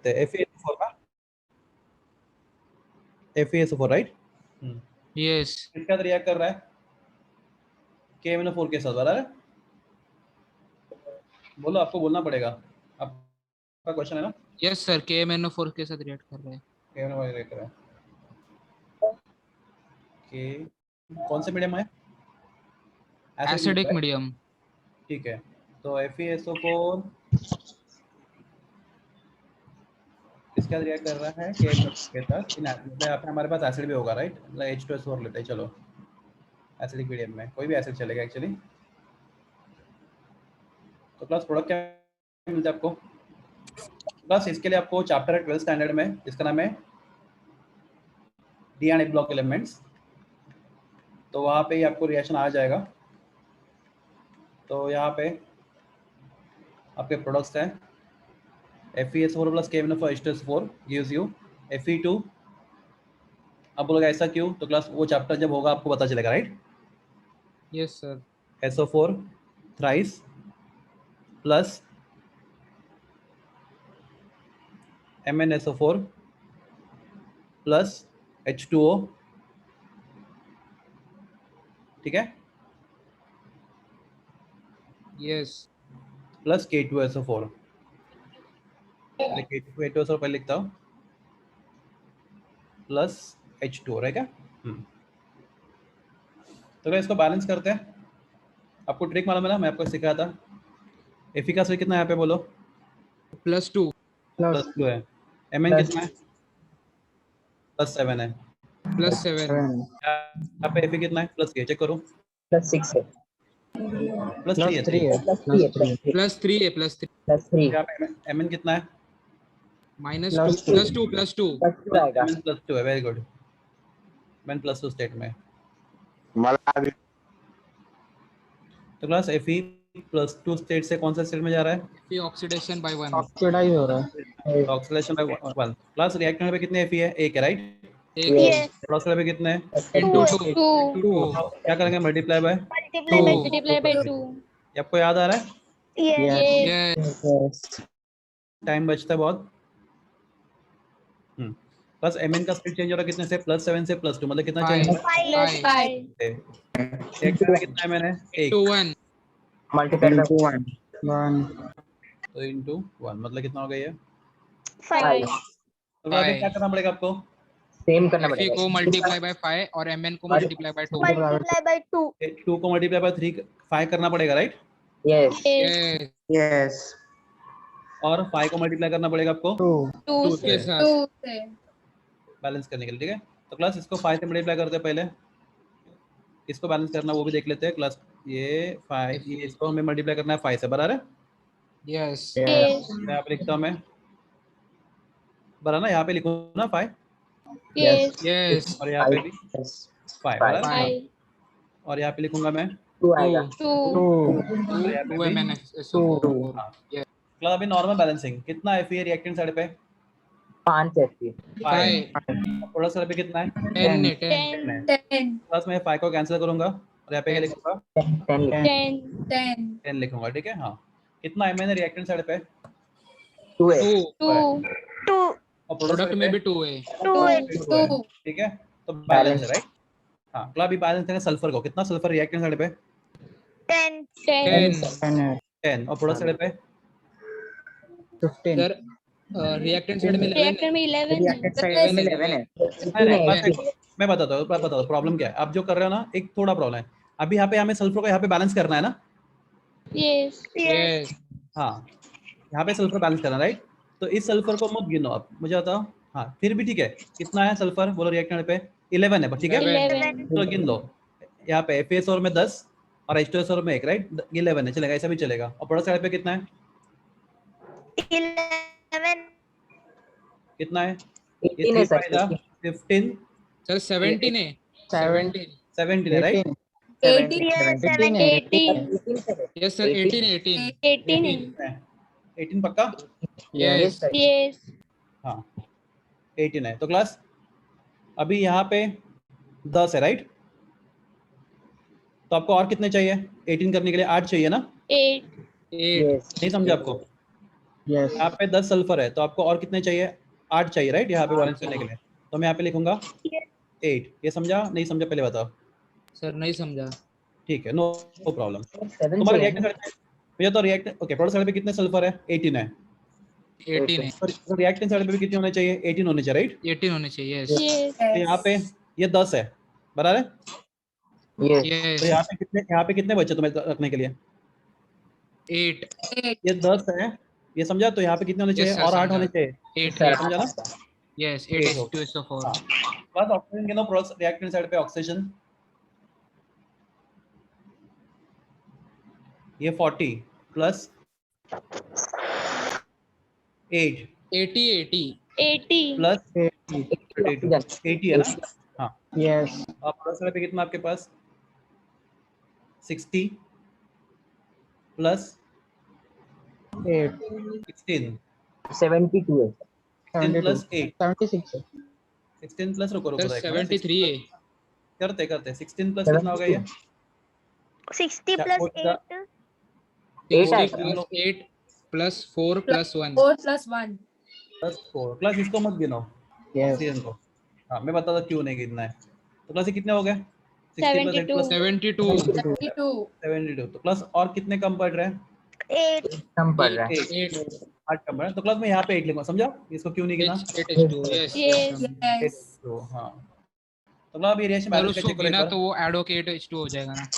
लिखते हैं FeSO4 का, FeSO4 राइट। यस किसका रिएक्ट कर रहा है? KMnO4 के साथ, बराबर है? बोलो, आपको बोलना पड़ेगा, आपका क्वेश्चन है ना। यस सर, KMnO4 के साथ रिएक्ट कर रहा है। KMnO4 रिएक्ट कर रहा है कि कौन से मीडियम है? Acidic medium. ठीक है, तो FeSO4 किसका रिएक्ट कर रहा है? KMnO4 के साथ। मतलब यहाँ पे हमारे पास एसिड भी होगा राइट, मतलब H2SO4 लेते हैं। चलो एसिडिक मीडियम में कोई भी एसिड चलेगा एक्चुअली। तो प्लस प्रोडक्ट क्या मिलता है आपको? प्लस इसके लिए आपको चैप्टर है 12th स्टैंडर्ड में, जिसका नाम है D and A block elements, तो वहाँ पे ही आपको रिएक्शन आ जाएगा। तो यहाँ पे आपके प्रोडक्ट्स हैं FeSO4 plus KMnO4 H2SO4 gives you Fe2। अब बोलोगे ऐसा क्यों? तो क्लास वो चैप्टर जब होगा आपको पता चलेगा right. Yes sir. SO4 thrice plus MnSO4 plus H2O, ठीक है, यस प्लस K2SO4। K2SO4 पहले लिखता हूँ, प्लस H2O रहेगा। तो इसको बैलेंस करते हैं। आपको ट्रिक मालूम है ना, मैं आपको सिखाया था। Fe का कितना है यहाँ पे बोलो? +2 +2 है। Mn कितना है? +7 है। +7 यहाँ पे Fe कितना है? प्लस के चेक करो, +6 है, +3 है। +3 है, +3 है +3 यहाँ पे Mn कितना है? -2 +2 आएगा। Mn +2 है, वेरी गुड। Mn +2 स्टेट में। तो क्लास Fe+2 स्टेट से कौन सा स्टेट में जा रहा है? Fe oxidation bye 1। ऑक्सीडाइज हो रहा है। Oxidation bye 1। क्लास रिएक्टेंट पे कितने Fe है? 1 है राइट। एक प्रोडक्ट पे कितने हैं? × 2 क्या करेंगे? Multiply by 2। आपको याद आ रहा है? यस यस, टाइम बचता है बहुत। प्लस Mn का स्टेट चेंज हो रहा है कितने से? +7 से +2, मतलब कितना चेंज हो रहा है? रिएक्टेंट में कितना है? मैंने 1 ×1 मल्टीप्लाई बाय 1 तो इनटू 1 मतलब कितना हो गया ये? 5 तो अभी क्या करना पड़ेगा आपको? सेम करना Fe पड़ेगा। को मल्टीप्लाई बाय 5 और Mn को मल्टीप्लाई बाय 2। Multiply by 2। 2 को मल्टीप्लाई बाय 3 5 करना पड़ेगा राइट, यस यस यस, और 5 को मल्टीप्लाई करना पड़ेगा आपको 2 के से साथ बैलेंस करने के लिए, ठीक है। तो क्लास इसको 5 से मल्टीप्लाई करते हैं पहले, इसको बैलेंस करना वो भी देख लेते हैं। क्लास ये 5, ये इसको हमें मल्टीप्लाई करना है 5 से, बराबर है? यस मैं यहाँ पे लिखता हूँ, मैं बराबर ना, यहाँ पे लिखूँ ना 5, यस और यहाँ पे भी 5 बराबर है? 5 और यहाँ पे लिखूंगा मैं 2 आएगा। 2 MnSO4। हाँ। क्लास अभी नॉर्मल बैलेंसिंग कितना है Fe रिएक्टेंट साइड पे? 5 है। 5। प्रोडक्ट साइड पे कितना है? 10 प्लस मैं 5 को कैंसिल करूंगा और यहाँ पे क्या लिखूंगा? 10 लिखूंगा, ठीक है। हाँ, कितना Mn रिएक्टेंट साइड पे? 2 है। 2 और प्रोडक्ट में भी 2 है। 2 है, ठीक है। तो बैलेंस है राइट। हाँ, क्लास अभी बैलेंस करेंगे सल्फर को। कितना सल्फर रिएक्टेंट साइड पे? 10 और प्रोडक्ट साइड पे 15 सर रिएक्टेंट साइड में 11 11 है। मैं बताता हूँ प्रॉब्लम क्या है। आप जो कर रहे हो ना, एक थोड़ा प्रॉब्लम है। अभी यहाँ पे हमें सल्फर को यहाँ पे बैलेंस करना है ना। यस हाँ, यहाँ पे सल्फर बैलेंस करना राइट। तो इस सल्फर को मत गिनो आप, मुझे बताओ। हाँ, फिर भी ठीक है। कितना है सल्फर बोलो रिएक्टेंट पे? 11 है, ठीक है। तो गिन लो, यहाँ पे FeSO4 में 10 और H2SO4 में 1 राइट, 11 है, चलेगा, ऐसा भी चलेगा। और प्रोडक्ट साइड पे कितना है? 11 कितना है? 18 है सर। 15 सर 17 है 17 है राइट। 18 यस सर 18 18 पक्का? यस हाँ 18 है। तो क्लास अभी यहाँ पे 10 है राइट। तो आपको और कितने चाहिए 18 करने के लिए? 8 चाहिए ना? 8 नहीं समझा आपको? Yes. यहाँ पे 10 सल्फर है तो आपको और कितने चाहिए? 8 चाहिए, राइट? यहाँ पे वैलेंस करने के लिए तो मैं यहाँ पे लिखूंगा 8। ये समझा नहीं समझा पहले बताओ। सर नहीं समझा। ठीक है, नो प्रॉब्लम। 7 तुम्हारा चाहिए रिएक्टेंट साइड पे मुझे तो रिएक्ट ओके प्रोडक्ट साइड पे कितने सल्फर है? 18 है। 18 है। तो रिएक्टेंट साइड पे भी कितने होने चाहिए? 18 होने चाहिए, राइट? 18 होने चाहिए। यस तो यहाँ पे ये 10 है, बराबर है? Yes. तो यस। यहाँ पे कितने बचे तुम्हें रखने के लिए? 8। ये 10 है, ये समझा? तो यहाँ पे कितने होने चाहिए? यस सर और 8 होने समझा। चाहिए, 8 Sir, 8 समझा ना? यस 8 8 हो H2SO4। हाँ। बस ऑक्सीजन गिनो प्रोडक्ट रिएक्टेंट साइड पे ऑक्सीजन। ये 40 प्लस 8 80 प्लस 32 oxygen. 80 है ना? हाँ। Yes. अब प्रोडक्ट साइड पे कितना आपके पास? 60 प्लस 8. 16 72 है 16 72. प्लस 8 76 है. 16 प्लस रुको रुको सर एक मिनट 73 है। करते करते 16 प्लस कितना हो गया ये? 60 क्या- plus वो क्या- 8 8 60 है plus 8 plus 4 plus 1। 4 plus 1. Plus 4 plus इसको मत गिनो Yes. ऑक्सीजन को। हाँ मैं बताता क्यों नहीं गिनना है। तो प्लस ये कितने हो गए? 60 प्लस 8 प्लस 72 72. 72 तो प्लस और कितने कम पड़ रहे हैं? 8 कम पड़ रहा है 8 8 कम पड़ रहे हैं तो प्लस मैं यहाँ पे 8 लिखूंगा, समझा? इसको क्यों नहीं गिना? 8 H2। Yes Yes. तो हाँ तो मतलब अभी रिएक्शन सर बैलेंस का उसको चेक करो एक गिना बार। तो वो ऐड होके 8 H2 हो जाएगा ना।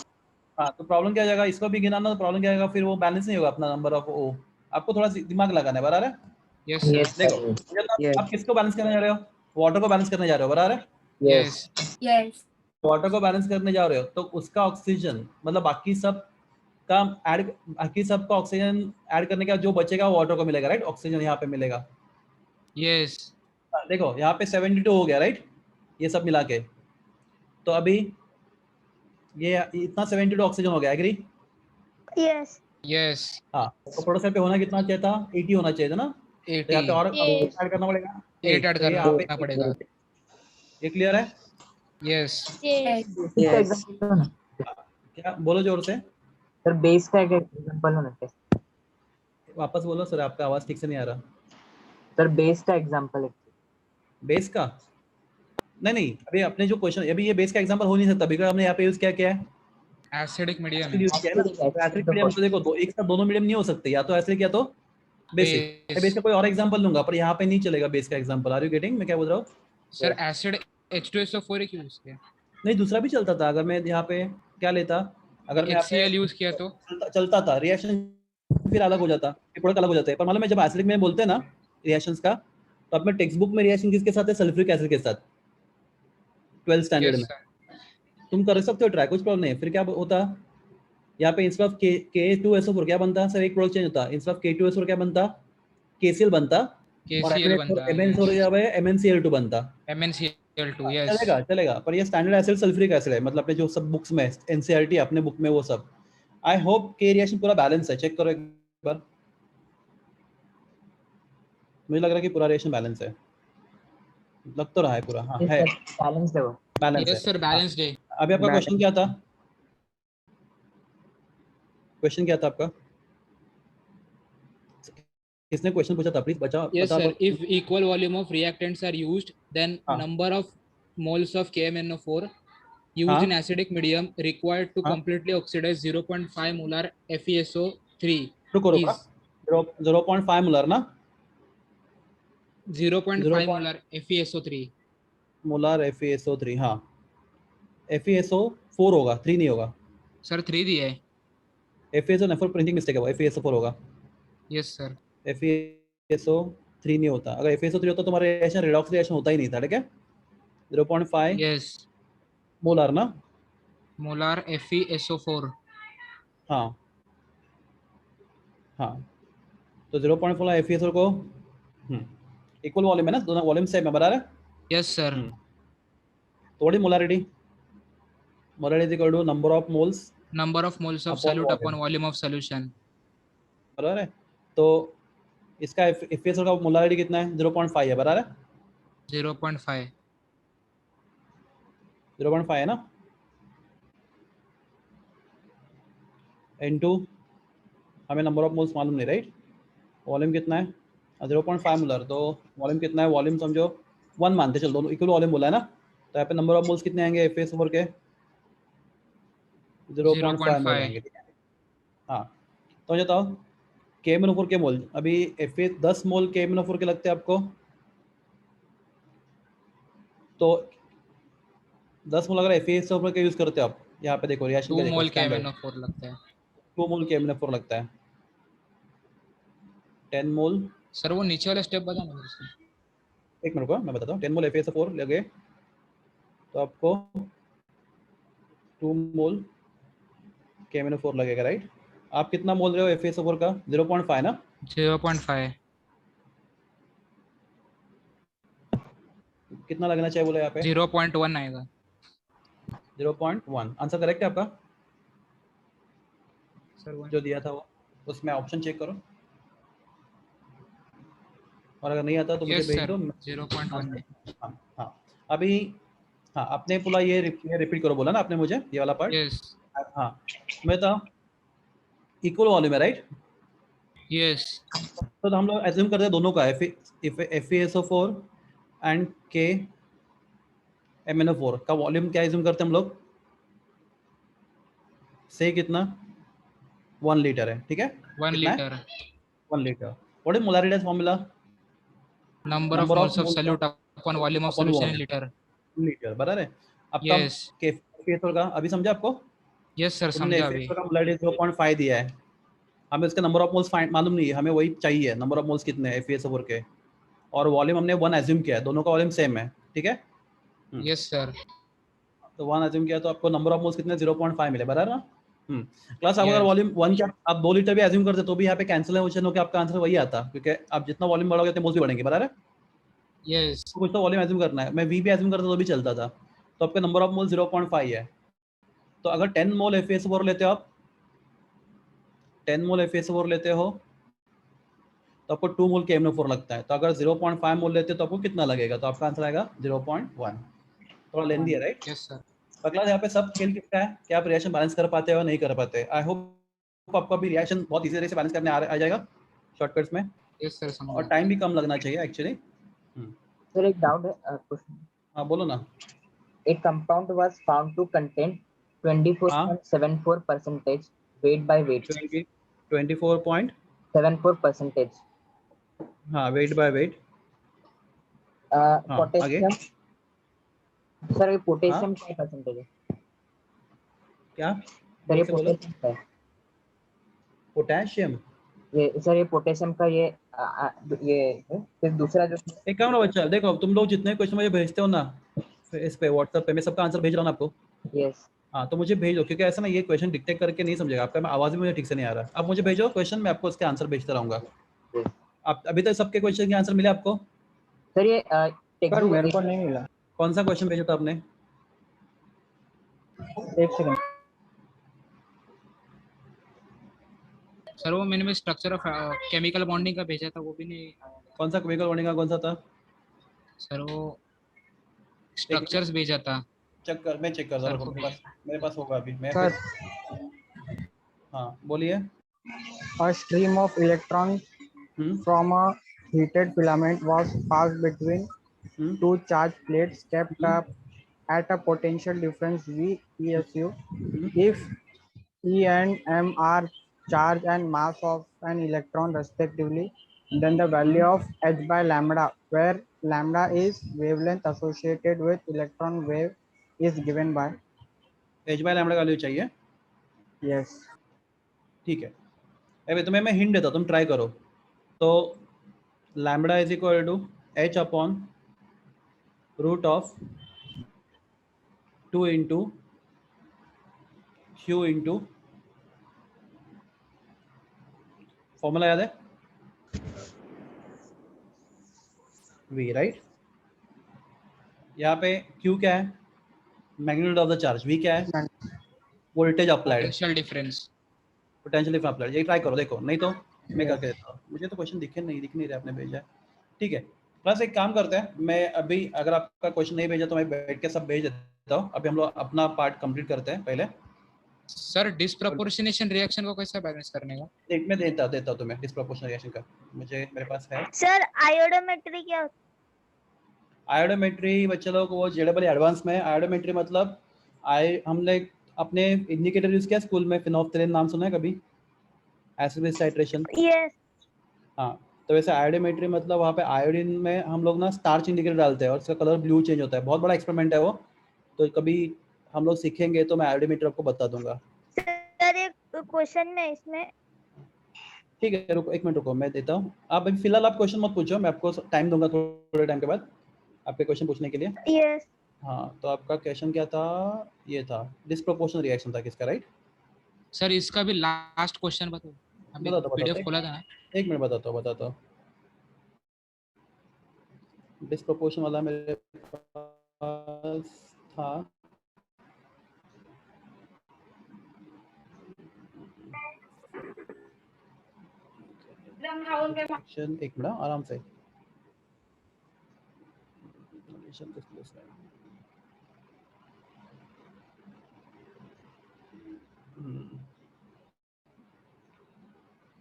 हाँ तो प्रॉब्लम क्या हो जाएगा? इसको भी गिनाना तो प्रॉब्लम क्या आएगा? फिर वो बैलेंस नहीं होगा अपना नंबर ऑफ ओ। आपको थोड़ा दिमाग लगाना है, बराबर है? Yes Yes, sir. देखो sir. मुझे तो Yes. आप किसको बैलेंस करने जा रहे हो? वाटर को बैलेंस करने जा रहे हो, बराबर है? Yes. Yes Yes. वाटर को बैलेंस करने जा रहे हो तो उसका ऑक्सीजन मतलब बाकी सब का ऐड, बाकी सब का ऑक्सीजन ऐड करने का जो बचेगा वो वाटर को मिलेगा, राइट? ऑक्सीजन यहाँ पे मिलेगा। यस देखो यहाँ पे 72 हो गया, राइट? ये सब मिला के तो अभी ये इतना 72 ऑक्सीजन हो गया, एग्री? yes यस हाँ तो प्रोडक्ट साइड पे होना कितना चाहिए था? 80 होना चाहिए था ना? तो यहाँ 80 पे और Yes. ऐड करना पड़ेगा 8 ऐड तो ये यहाँ पे करना पड़ेगा। ये क्लियर है? यस yes इसका एग्जांपल दो ना क्या बोलो जोर से, सर बेस का एक एग्जांपल हो ना वापस बोलो सर, आपका आवाज ठीक से नहीं आ रहा। सर बेस का एग्जांपल है बेस का नहीं नहीं, अभी अपने जो क्वेश्चन अभी ये बेस का एग्जांपल हो नहीं सकता बिकॉज़ हमने यहाँ पे यूज क्या है? एसिडिक मीडियम एसिड यूज किया है ना। तो एसिड मीडियम तो देखो दो एक साथ दोनों मीडियम नहीं हो सकते, या तो एसिड या तो बेसिक। मैं बेस का कोई और एग्जांपल लूंगा पर यहाँ पे नहीं चलेगा बेस का एग्जांपल। आर यू गेटिंग मैं क्या बोल रहा हूँ? सर एसिड H2SO4 एक यूज किया। नहीं दूसरा भी चलता था, अगर मैं यहाँ पे क्या लेता, अगर मैं यहाँ पे HCl यूज किया तो चलता था, रिएक्शन फिर अलग हो जाता, प्रोडक्ट अलग हो जाते हैं। पर मालूम है जब एसिडिक में बोलते हैं ना रिएक्शंस का, तो अपने टेक्स्ट बुक में रिएक्शन किसके साथ है? सल्फ्यूरिक एसिड के साथ, 12th स्टैंडर्ड में। तुम कर सकते हो ट्राई, कुछ प्रॉब्लम नहीं है। फिर क्या होता यहाँ पे? इंस्टेड ऑफ K2SO4 क्या बनता? सर एक प्रोडक्ट चेंज होता, इंस्टेड ऑफ K2SO4 क्या बनता? KCl बनता और KCl बनता MnSO हो जाए MnCl2 बनता। MnCl2 यस चलेगा चलेगा, पर ये स्टैंडर्ड एसिड सल्फ्यूरिक एसिड है, मतलब अपने जो सब बुक्स में एनसीईआरटी अपने बुक में वो सब। आई होप के रिएक्शन पूरा बैलेंस है, चेक करो एक बार। मुझे लग रहा है कि पूरा रिएक्शन बैलेंस है, लग तो रहा है पूरा। हाँ है, बैलेंस है वो बैलेंस है। यस सर बैलेंस्ड है। अभी आपका क्वेश्चन क्या था? क्वेश्चन क्या था आपका? किसने क्वेश्चन पूछा था? प्लीज बचा Yes बता sir, दो। if equal volume of reactants are used, then हाँ. number of moles of KMnO4 used हाँ. in acidic medium required to हाँ. completely oxidize 0.5 molar FeSO3 रुको रुको, is 0.5 मोलर ना? 0.5 molar FeSO3 मोलर FeSO3। हाँ FeSO4 होगा, 3 नहीं होगा। सर 3 दिया है। FeSO नहीं, फॉर प्रिंटिंग मिस्टेक है वो, FeSO4 होगा। यस सर FeSO3 नहीं होता। अगर FeSO3 होता तो तुम्हारा रिएक्शन रिडॉक्स रिएक्शन होता ही नहीं था, ठीक है? 0.5 यस मोलर ना? मोलार FeSO4 हाँ हाँ तो 0.4 FeSO को इक्वल वॉल्यूम है ना, दोनों वॉल्यूम सेम है, बराबर है? यस सर तो what is molarity? Molarity is equal to number of moles number of moles of Upon solute volume. upon volume of solution। बराबर है? तो इसका FeSO का मोलारिटी कितना है? 0.5 है, बराबर है? 0.5 0.5 है ना? इनटू हमें नंबर ऑफ मोल्स मालूम नहीं, राइट? वॉल्यूम कितना है 0.5 मोलर, तो वॉल्यूम कितना है, वॉल्यूम समझो 1 मानते चलो, दोनों इक्वल वॉल्यूम बोला है ना, तो यहाँ पे नंबर ऑफ मोल्स कितने आएंगे FeSO4 के 0.5 मोल 0.5 आएंगे, ठीक है। हाँ तो मुझे बताओ KMnO4 के मोल, अभी Fa 10 मोल KMnO4 के लगते हैं आपको, तो 10 मोल अगर FeSO4 के यूज करते हो आप, यहाँ पे देखो रिएक्शन 2 का देखो मोल स्टैंडर्ड KMnO4 लगता है 2 मोल KMnO4 लगता है, 10 मोल, सर। वो नीचे वाला स्टेप बताना मेरे से। एक मिनट को मैं बताता हूँ, 10 मोल FeSO4 लगे तो आपको 2 मोल KMnO4 लगेगा, राइट। आप कितना बोल रहे हो FeSO4 का 0.5 ना, 0.5 कितना लगना चाहिए बोले यहाँ पे 0.1 आएगा 0.1, आंसर करेक्ट है आपका सर। जो दिया था वो, उसमें ऑप्शन चेक करो और अगर नहीं आता तो मुझे यस भेज सर, दो। 0.1 है। हाँ हाँ अभी, हाँ आपने पूरा ये रिपीट करो बोला ना आपने मुझे ये वाला पार्ट। यस हाँ मैं था इक्वल वॉल्यूम है, राइट। यस तो हम लोग एज्यूम करते हैं दोनों का FeSO4 एंड KMnO4 का वॉल्यूम क्या एज्यूम करते हैं हम लोग, से कितना 1 लीटर है, ठीक है। 1 कितना है litre 1 litre. What is molarity formula, number of number of moles of moles solute upon volume of upon solution in volume litre. Litre, बराबर है। आपका यस FeSO4 का अभी समझा आपको, यस सर, तुमने समझा अभी। FeSO4 का मोलैरिटी 0.5 दिया है, हमें इसका नंबर ऑफ मोल्स मालूम नहीं है, हमें वही चाहिए नंबर ऑफ मोल्स कितने हैं FeSO4 के, और वॉल्यूम हमने 1 एज्यूम किया है, दोनों का वॉल्यूम सेम है, ठीक है। Yes sir. तो 1 एज्यूम किया तो आपको नंबर ऑफ मोल्स कितने 0.5 मिले, बराबर ना। प्लस आप अगर यस वॉल्यूम 1 क्या आप 2 लीटर भी एज्यूम करते तो भी यहाँ पे कैंसिलेशन होकर आपका आंसर वही आता, क्योंकि आप जितना वॉल्यूम बढ़ोगे उतने मोल्स भी बढ़ेंगे, बराबर है। यस कुछ तो वॉल्यूम एज्यूम करना है, मैं वी भी एज्यूम करता तो भी चलता था, तो आपका नंबर ऑफ मोल 0.5 है। तो अगर 10 मोल FeSO4 लेते हो आप, 10 मोल FeSO4 लेते हो तो आपको 2 मोल KMnO4 लगता है, तो अगर 0.5 मोल लेते हो तो आपको कितना लगेगा, तो आपका आंसर आएगा 0.1। थोड़ा लेंदी है, राइट। Yes sir. अगला यहाँ पे सब खेल किसका है कि आप रिएक्शन बैलेंस कर पाते हो या नहीं कर पाते। आई होप आपको अभी रिएक्शन बहुत इजी तरह से बैलेंस करने आ जाएगा शॉर्टकट्स में, यस सर, और समझा। टाइम भी कम लगना चाहिए एक्चुअली। सर एक डाउट है क्वेश्चन। हाँ बोलो ना। A compound was found to contain हाँ 24.74% weight by weight. 24 74%. हाँ वेट बाय वेट, हाँ आगे। पोटेशियम, सर ये हाँ पोटेशियम क्या परसेंटेज है? क्या सर ये जोर से बोलो। पोटेशियम का है। पोटेशियम, ये सर ये पोटेशियम का ये ये है। फिर दूसरा जो एक काम ना बच्चा, देखो तुम लोग जितने क्वेश्चन मुझे भेजते हो ना इस पे व्हाट्सएप पे, मैं सबका आंसर भेज रहा हूँ ना आपको। यस हाँ तो मुझे भेजो, क्योंकि ऐसा ना ये क्वेश्चन डिक्टेट करके नहीं समझेगा आपका, मैं आवाज़ भी मुझे ठीक से नहीं आ रहा। आप मुझे भेजो क्वेश्चन, मैं आपको उसके आंसर भेजता रहूँगा। यस आप अभी तक सबके क्वेश्चन के आंसर मिले आपको, सर ये सर मेरे को नहीं मिला। कौन सा क्वेश्चन भेजा था आपने। एक सेकंड। सर वो मैंने स्ट्रक्चर ऑफ केमिकल बॉन्डिंग का भेजा था, वो भी नहीं आया। कौन सा केमिकल बॉन्डिंग का कौन सा था, सर वो एक मिनट स्ट्रक्चर्स भेजा था चेक कर, मैं चेक करता सर हूँ, को मेरे पास होगा अभी मैं सर फिर। हाँ बोलिए। a stream of electrons hmm from a heated filament was passed between hmm two charged plates kept hmm up at a potential difference V ESU. Hmm. If E and M are charge and mass of an electron respectively, then the value of h by lambda, where lambda is wavelength associated with electron wave, is given by. H by lambda का value चाहिए, Yes. ठीक है। अभी तुम्हें मैं hint देता हूँ, तुम ट्राई करो। तो lambda is equal to h upon root of 2 into q into, formula याद है वी, राइट। यहाँ पे क्यू क्या है, magnitude of the charge, V क्या है, voltage applied, potential difference. Potential difference applied. ये ट्राई करो, देखो नहीं तो मैं Yes. करके देता हूँ, मुझे तो क्वेश्चन दिख नहीं रहा आपने भेजा है, ठीक है। प्लस एक काम करते हैं, मैं अभी अगर आपका क्वेश्चन नहीं भेजा तो मैं बैठ के सब भेज देता हूँ। अभी हम लोग अपना पार्ट कंप्लीट करते हैं पहले, सर डिस्प्रोपोर्शनेशन रिएक्शन को कैसे बैलेंस करने का? एक में देता हूँ तुम्हें डिस्प्रोपोर्शनल रिएक्शन का, मुझे मेरे पास है सर आयोडोमेट्री क्या होता आयोडोमेट्री। बच्चे लोग वो जेडबल एडवांस में है। आयोडोमेट्री मतलब हमने अपने इंडिकेटर यूज किया स्कूल में, फिनोल्फ्थालीन नाम सुना है कभी, एसिड बेस टाइट्रेशन। है? यस हाँ, तो वैसे आयोडोमेट्री मतलब वहाँ पे आयोडीन में हम लोग ना स्टार्च इंडिकेटर डालते हैं और उसका कलर ब्लू चेंज होता है। बहुत बड़ा एक्सपेरिमेंट है वो, तो कभी हम लोग सीखेंगे तो मैं आयोडोमेट्री आपको बता दूंगा। सर एक क्वेश्चन में इसमें ठीक है, रुको एक मिनट रुको, मैं देता हूँ। आप अभी फिलहाल आप क्वेश्चन मत पूछो, मैं आपको टाइम दूंगा थोड़े टाइम के बाद आपके क्वेश्चन पूछने के लिए। यस हाँ, तो आपका क्वेश्चन क्या था? ये था डिस्प्रोपोर्शनल रिएक्शन था किसका, राइट? सर इसका भी लास्ट क्वेश्चन बताओ, अभी बताता पीडीएफ खोला था ना। एक मिनट बताता हूँ। डिस्प्रोपोर्शन वाला मेरे पास था, एक मिनट आराम से।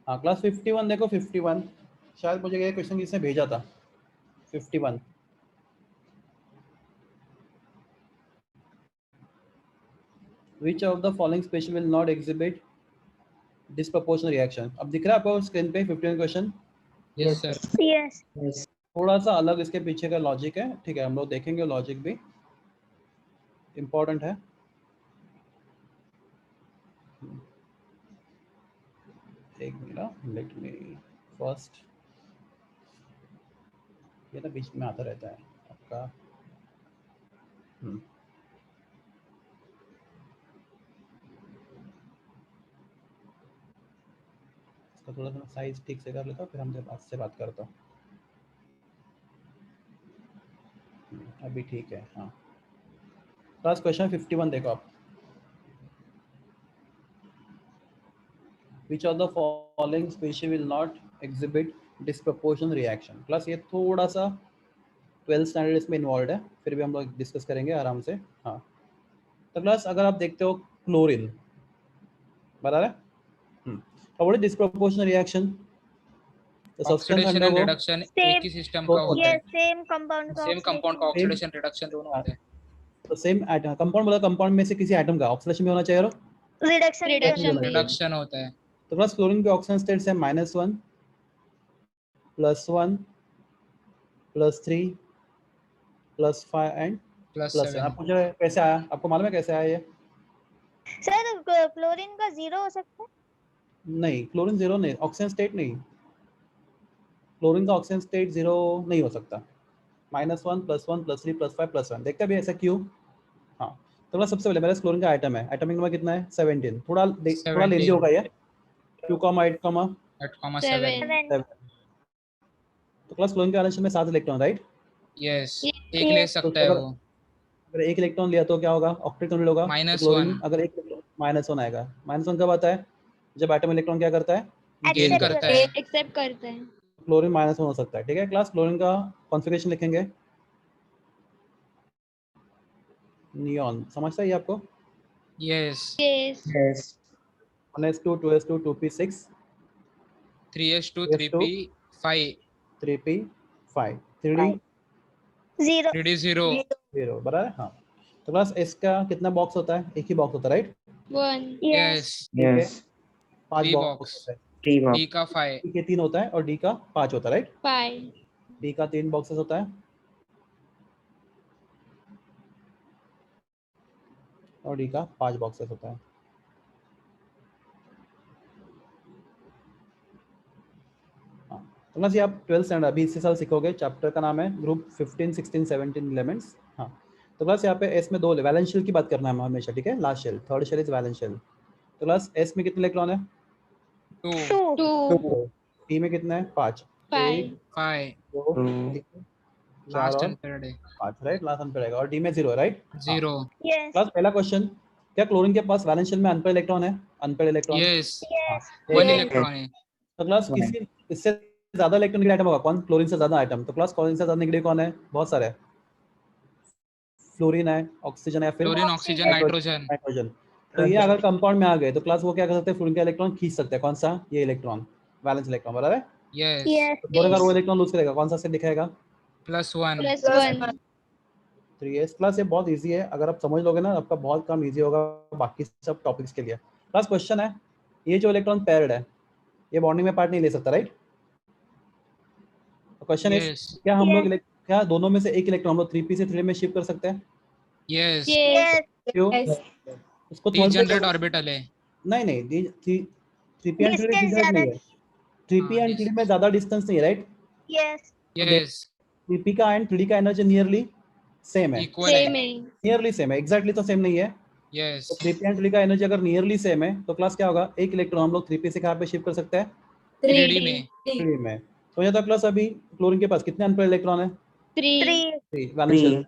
हाँ, क्लास 51 देखो, 51 शायद मुझे ये क्वेश्चन किसने भेजा था। 51 which of the following species will not exhibit disproportional reaction? अब दिख रहा है आपको स्क्रीन पे 51 क्वेश्चन। Yes sir. यस थोड़ा सा अलग इसके पीछे का लॉजिक है, ठीक है, हम लोग देखेंगे, लॉजिक भी इम्पोर्टेंट है। एक मिनट, लेट मी फर्स्ट, ये ना बीच में आता रहता है आपका। इसका थोड़ा सा साइज ठीक से कर लेता हूँ, फिर हम जब आपसे बात करता हूँ। अभी ठीक है। हाँ, क्लास क्वेश्चन 51 देखो आप। Which of the following species will not exhibit disproportional reaction? Class ये थोड़ा सा 12th स्टैंडर्ड इसमें इन्वॉल्व है, फिर भी हम लोग डिस्कस करेंगे आराम से। हाँ, तो क्लास अगर आप देखते हो क्लोरीन, बता रहे what is disproportional reaction? The substance oxidation under and वो रिडक्शन Same. एक ही सिस्टम का होता है। यस सेम कंपाउंड का सेम कंपाउंड का oxidation. ऑक्सीडेशन रिडक्शन दोनों होते हैं। तो सेम एटम कंपाउंड, मतलब कंपाउंड में से किसी एटम का ऑक्सीडेशन भी होना चाहिए। रिडक्शन रिडक्शन होता है। तो क्लास क्लोरीन के ऑक्सीजन स्टेट्स है -1 +1 +3 +5 एंड +7। आप पूछ रहे कैसे आया, आपको मालूम है कैसे आया ये? सर क्लोरीन का जीरो हो सकता है? नहीं, क्लोरीन जीरो नहीं, ऑक्सीजन स्टेट नहीं, क्लोरीन का ऑक्सीजन स्टेट जीरो नहीं हो सकता। -1 +1 +3 +5 +1, देखते भी ऐसा क्यों? हाँ, तो मैं सबसे पहले मेरा क्लोरीन का आइटम है, एटॉमिक नंबर कितना है? 17। थोड़ा लेजी होगा ये, 2, 8, 7. तो क्लास क्लोरीन के आइटम में 7 इलेक्ट्रॉन, राइट? यस, एक ले सकता है वो। अगर एक इलेक्ट्रॉन लिया तो क्या होगा? ऑक्टेट कंप्लीट होगा। तो क्लोरीन अगर एक -1 आएगा, -1 कब आता है? जब एटम इलेक्ट्रॉन क्या करता है? गेन करता है। एक्सेप्ट करते हैं। क्लोरीन -1 हो सकता है, ठीक है क्लास। क्लोरीन का कॉन्फ़िगरेशन लिखेंगे, नियॉन, समझता है आपको? Yes, yes 1s2 2s2 2p6 3s2 3p5 3p5 3d 0. 3d0 0, बराबर है। हाँ, तो क्लास एस का कितना बॉक्स होता है? एक ही बॉक्स होता है, right? 1 yes, yes 5 3 box box, होता है। d का 5, डी के 3 होता है और डी का 5 होता है, राइट? 5 डी का 3 बॉक्सेस होता है और डी का 5 बॉक्सेस होता है। हाँ, तो क्लास ये आप 12th स्टैंडर्ड अभी इसी साल सीखोगे। चैप्टर का नाम है ग्रुप 15 16 17 एलिमेंट्स। हाँ, तो क्लास यहाँ पे एस में 2 वैलेंस शेल की बात करना है हमेशा, ठीक है? Last shell, third shell is valence shell. तो क्लास एस में कितने इलेक्ट्रॉन है? 2 2 टी में कितना है? 5। 5 5 2 लास्ट 4 और अनपेयर्ड है 5, राइट? लास्ट अनपेयर्ड आएगा और डी में 0, राइट? 0। यस. क्लास पहला क्वेश्चन, क्या क्लोरीन के पास वैलेंस शेल में अनपेयर्ड इलेक्ट्रॉन है? अनपेयर्ड इलेक्ट्रॉन, यस, हाँ, 1 है। इलेक्ट्रॉन है। तो क्लास किसी इससे ज्यादा इलेक्ट्रॉन नेगेटिव आइटम होगा कौन? क्लोरीन से ज्यादा आइटम। तो क्लास क्लोरीन से ज्यादा नेगेटिव कौन है? बहुत सारे हैं, फ्लोरीन है, ऑक्सीजन है, फिर क्लोरीन, ऑक्सीजन, नाइट्रोजन। नाइट्रोजन। तो ये अगर कंपाउंड में आ गए तो क्लास वो क्या कर सकते हैं, फ्लोरीन का इलेक्ट्रॉन खींच सकते हैं। कौन सा? ये इलेक्ट्रॉन, वैलेंस इलेक्ट्रॉन, बराबर है। Yes Yes. तो अगर वो इलेक्ट्रॉन लूज करेगा, कौन सा स्टेट दिखाएगा? +1 +1 3s प्लस। ये बहुत इजी है, अगर आप समझ लोगे ना आपका बहुत काम इजी होगा बाकी सब टॉपिक्स के लिए। प्लस क्वेश्चन है, ये जो इलेक्ट्रॉन पेयर्ड है ये बॉन्डिंग में पार्ट नहीं ले सकता, राइट? क्वेश्चन इज यस क्या हम लोग क्या दोनों में से एक इलेक्ट्रॉन हम लोग 3p से 3d में शिफ्ट कर सकते हैं? Yes Yes. क्यों? उसको डी थोड़ा जनरेट ऑर्बिटल है। नहीं 3p and 3d Distance different ज्यादा नहीं है। 3p एंड 3d में ज्यादा डिस्टेंस नहीं है, राइट? Yes. यस 3p का एंड 3d का एनर्जी नियरली सेम है, इक्वल है। सेम है। नियरली सेम है, एग्जैक्टली तो सेम नहीं है। यस तो 3p एंड 3d का एनर्जी अगर नियरली सेम है तो क्लास क्या होगा, एक इलेक्ट्रॉन हम लोग 3p से कहाँ पे शिफ्ट कर सकते हैं? 3D में 3d में। तो ये तो क्लास अभी क्लोरीन के पास कितने अनपेयर्ड इलेक्ट्रॉन है? 3 3. 3 वैलेंस शेल।